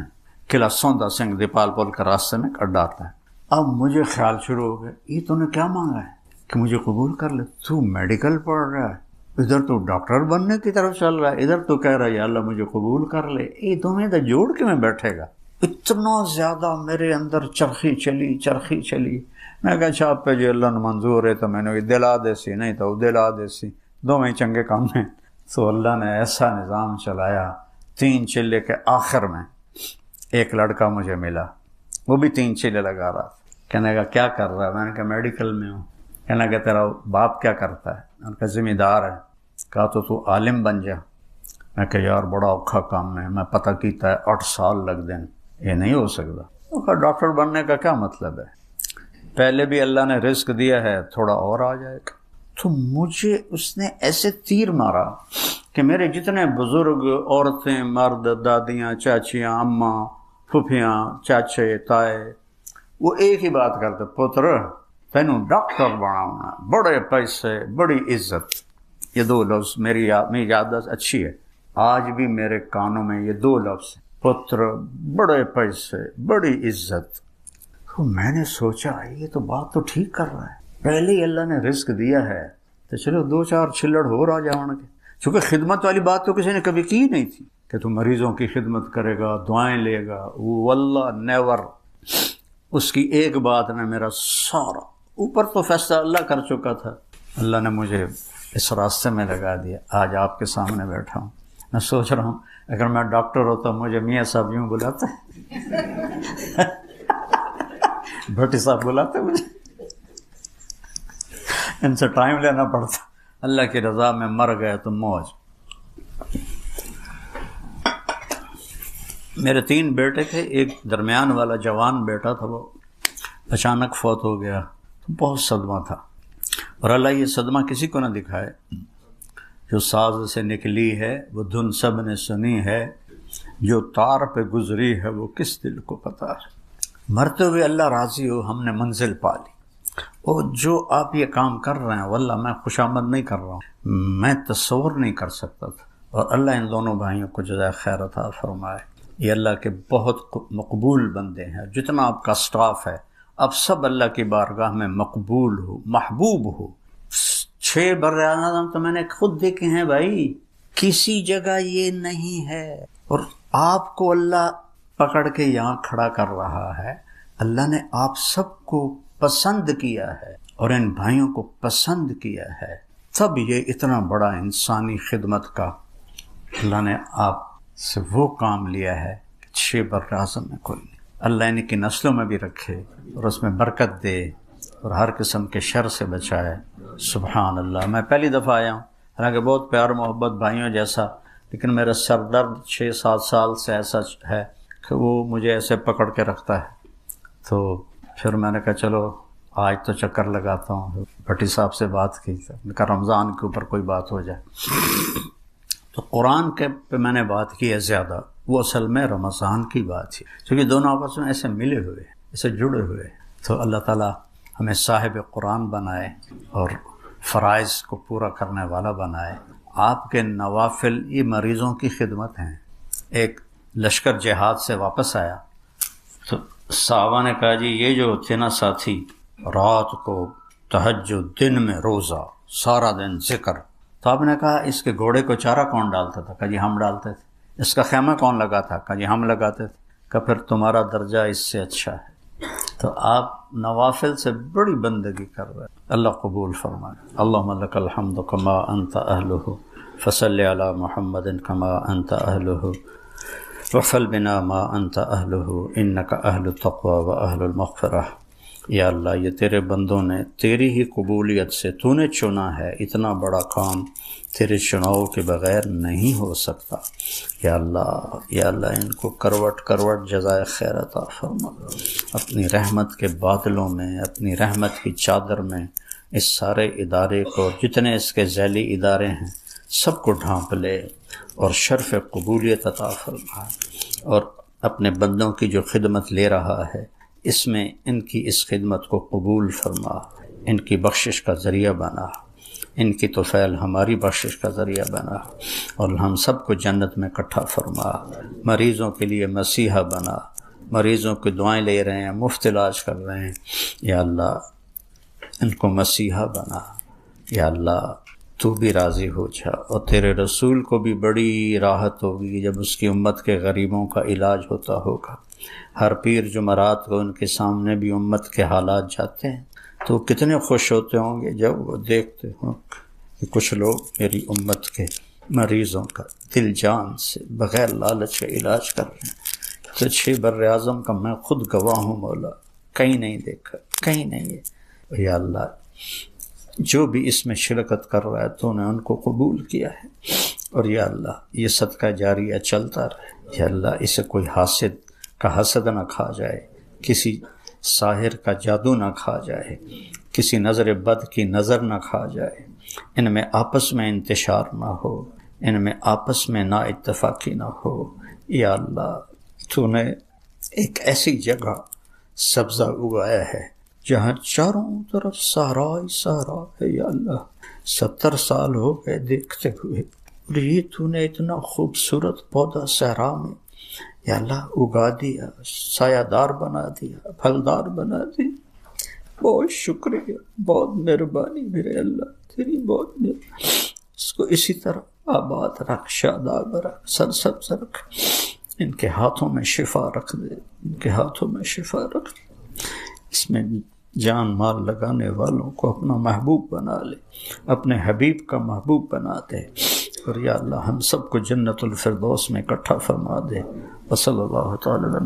قلعہ سوندا سنگھ دیپال پول کا راستے میں اڈا آتا ہے. اب مجھے خیال شروع ہو گیا، یہ تو نے کیا مانگا ہے کہ مجھے قبول کر لے؟ تو میڈیکل پڑھ رہا ہے، ادھر تو ڈاکٹر بننے کی طرف چل رہا ہے، ادھر تو کہہ رہا ہے یا اللہ مجھے قبول کر لے. یہ تمہیں تو جوڑ کے میں بیٹھے گا. اتنا زیادہ میرے اندر چرخی چلی. میں کہا اچھا آپ پہ جی اللہ نے منظور ہے تو میں نے دلا دے سی، نہیں تو دلا دے سی، دو میں چنگے کام ہیں. تو اللہ نے ایسا نظام چلایا. 3 چلے کے آخر میں ایک لڑکا مجھے ملا، وہ بھی 3 چلے لگا رہا تھا. کہنے کا کیا کر رہا ہے؟ میں نے کہا میڈیکل میں ہوں. کہنا کہ تیرا باپ کیا کرتا ہے؟ میں نے کہا ذمہ دار ہے. کہا تو عالم بن جا. میں کہا یار بڑا اوکھا کام ہے، میں پتہ کیتا ہے 8 سال لگ دیں، یہ نہیں ہو سکتا. وہ کہا ڈاکٹر بننے کا کیا مطلب ہے، پہلے بھی اللہ نے رزق دیا ہے، تھوڑا اور آ جائے گا. تو مجھے اس نے ایسے تیر مارا کہ میرے جتنے بزرگ، عورتیں، مرد، دادیاں، چاچیاں، اماں، پھوپھیاں، چاچے، تائے، وہ ایک ہی بات کرتے، پتر تینوں ڈاکٹر بناؤنا، بڑے پیسے، بڑی عزت. یہ 2 لفظ میری یادداشت اچھی ہے، آج بھی میرے کانوں میں یہ 2 لفظ، پتر، بڑے پیسے، بڑی عزت. تو میں نے سوچا یہ تو بات تو ٹھیک کر رہا ہے، پہلے ہی اللہ نے رزق دیا ہے تو چلو 2-4 چھلڑ ہو رہا جاؤں گے. چونکہ خدمت والی بات تو کسی نے کبھی کی نہیں تھی کہ تو مریضوں کی خدمت کرے گا، دعائیں لے گا. واللہ نیور. اس کی ایک بات نے میرا سارا، اوپر تو فیصلہ اللہ کر چکا تھا، اللہ نے مجھے اس راستے میں لگا دیا. آج آپ کے سامنے بیٹھا ہوں. میں سوچ رہا ہوں اگر میں ڈاکٹر ہوتا مجھے میاں صاحب یوں بلاتے، بھٹی صاحب بلاتے، مجھے ان سے ٹائم لینا پڑتا. اللہ کی رضا میں مر گئے تو موج. میرے 3 بیٹے تھے، ایک درمیان والا جوان بیٹا تھا، وہ اچانک فوت ہو گیا. بہت صدمہ تھا، اور اللہ یہ صدمہ کسی کو نہ دکھائے. جو ساز سے نکلی ہے وہ دھن سب نے سنی ہے، جو تار پہ گزری ہے وہ کس دل کو پتا ہے. مرتے ہوئے اللہ راضی ہو، ہم نے منزل پا لی. اور جو آپ یہ کام کر رہے ہیں واللہ میں خوشامد نہیں کر رہا ہوں، میں تصور نہیں کر سکتا تھا. اور اللہ ان دونوں بھائیوں کو جزائے خیر عطا فرمائے. یہ اللہ کے بہت مقبول بندے ہیں. جتنا آپ کا سٹاف ہے اب سب اللہ کی بارگاہ میں مقبول ہو، محبوب ہو. 6 بر اعظم تو میں نے خود دیکھے ہیں بھائی، کسی جگہ یہ نہیں ہے، اور آپ کو اللہ پکڑ کے یہاں کھڑا کر رہا ہے۔ اللہ نے آپ سب کو پسند کیا ہے اور ان بھائیوں کو پسند کیا ہے، تب یہ اتنا بڑا انسانی خدمت کا اللہ نے آپ سے وہ کام لیا ہے کہ 6 بر اعظم میں کوئی نہیں۔ اللہ ان کی نسلوں میں بھی رکھے اور اس میں برکت دے اور ہر قسم کے شر سے بچائے۔ سبحان اللہ۔ میں پہلی دفعہ آیا ہوں، حالانکہ بہت پیار محبت بھائیوں جیسا، لیکن میرا سر درد 6-7 سال سے ایسا ہے کہ وہ مجھے ایسے پکڑ کے رکھتا ہے۔ تو پھر میں نے کہا چلو آج تو چکر لگاتا ہوں۔ بھٹی صاحب سے بات کی، میں کہا رمضان کے اوپر کوئی بات ہو جائے۔ تو قرآن کے پہ میں نے بات کی ہے زیادہ، وہ اصل میں رمضان کی بات ہے، کیونکہ دونوں آپس میں ایسے ملے ہوئے، ایسے جڑے ہوئے۔ تو اللہ تعالیٰ ہمیں صاحب قرآن بنائے اور فرائض کو پورا کرنے والا بنائے۔ آپ کے نوافل یہ مریضوں کی خدمت ہیں۔ ایک لشکر جہاد سے واپس آیا تو صحابہ نے کہا جی یہ جو تھے نا ساتھی، رات کو تہجد، دن میں روزہ، سارا دن ذکر۔ تو آپ نے کہا اس کے گھوڑے کو چارہ کون ڈالتا تھا؟ کہا جی ہم ڈالتے تھے۔ اس کا خیمہ کون لگا تھا؟ کہا جی ہم لگاتے تھے۔ کہا پھر تمہارا درجہ اس سے اچھا ہے۔ تو آپ نوافل سے بڑی بندگی کر رہے ہیں، اللہ قبول فرمائے۔ اللہم لک الحمد کما انت اہلہ فصل علی محمد کما انت اہلہ وفل بنا ما انت اہلہ انک اہل التقوی و اہل المغفرہ۔ یا اللہ یہ تیرے بندوں نے تیری ہی قبولیت سے تو نے چنا ہے، اتنا بڑا کام تیرے چناؤ کے بغیر نہیں ہو سکتا۔ یا اللہ ان کو کروٹ کروٹ جزائے خیر عطا فرما، اپنی رحمت کے بادلوں میں، اپنی رحمت کی چادر میں اس سارے ادارے کو، جتنے اس کے ذیلی ادارے ہیں سب کو ڈھانپ لے اور شرف قبولیت عطا فرما، اور اپنے بندوں کی جو خدمت لے رہا ہے اس میں ان کی اس خدمت کو قبول فرما، ان کی بخشش کا ذریعہ بنا، ان کی طفیل ہماری بخشش کا ذریعہ بنا، اور ہم سب کو جنت میں اکٹھا فرما۔ مریضوں کے لیے مسیحا بنا، مریضوں کی دعائیں لے رہے ہیں، مفت علاج کر رہے ہیں، یا اللہ ان کو مسیحا بنا۔ یا اللہ تو بھی راضی ہو جا، اور تیرے رسول کو بھی بڑی راحت ہوگی جب اس کی امت کے غریبوں کا علاج ہوتا ہوگا۔ ہر پیر جمعرات کو ان کے سامنے بھی امت کے حالات جاتے ہیں تو کتنے خوش ہوتے ہوں گے جب وہ دیکھتے ہوں کہ کچھ لوگ میری امت کے مریضوں کا دل جان سے بغیر لالچ کے علاج کر رہے ہیں۔ تو 6 بر اعظم کا میں خود گواہ ہوں مولا، کہیں نہیں دیکھا، کہیں نہیں ہے۔ یا اللہ جو بھی اس میں شرکت کر رہا ہے تو نے ان کو قبول کیا ہے، اور یا اللہ یہ صدقہ جاریہ چلتا رہے۔ یا اللہ اسے کوئی حاسد کا حسد نہ کھا جائے، کسی ساحر کا جادو نہ کھا جائے، کسی نظر بد کی نظر نہ کھا جائے، ان میں آپس میں انتشار نہ ہو، ان میں آپس میں نا اتفاقی نہ ہو۔ یا اللہ تو نے ایک ایسی جگہ سبزہ اگایا ہے جہاں چاروں طرف صحرا ہی صحرا ہے۔ یا اللہ 70 سال ہو گئے دیکھتے ہوئے، اور یہ تو نے اتنا خوبصورت پودا صحرا میں یا اللہ اگا دیا، سایہ دار بنا دیا، پھلدار بنا دیا۔ بہت شکریہ، بہت مہربانی میرے اللہ، تیری بہت مہربانی۔ اس کو اسی طرح آباد رکھ، شاداب رکھ، سرسبز رکھ، ان کے ہاتھوں میں شفا رکھ دے، ان کے ہاتھوں میں شفا رکھ دے۔ اس میں جان مال لگانے والوں کو اپنا محبوب بنا لے، اپنے حبیب کا محبوب بنا دے، اور یا اللہ ہم سب کو جنت الفردوس میں اکٹھا فرما دے۔ وصلی اللہ تعالی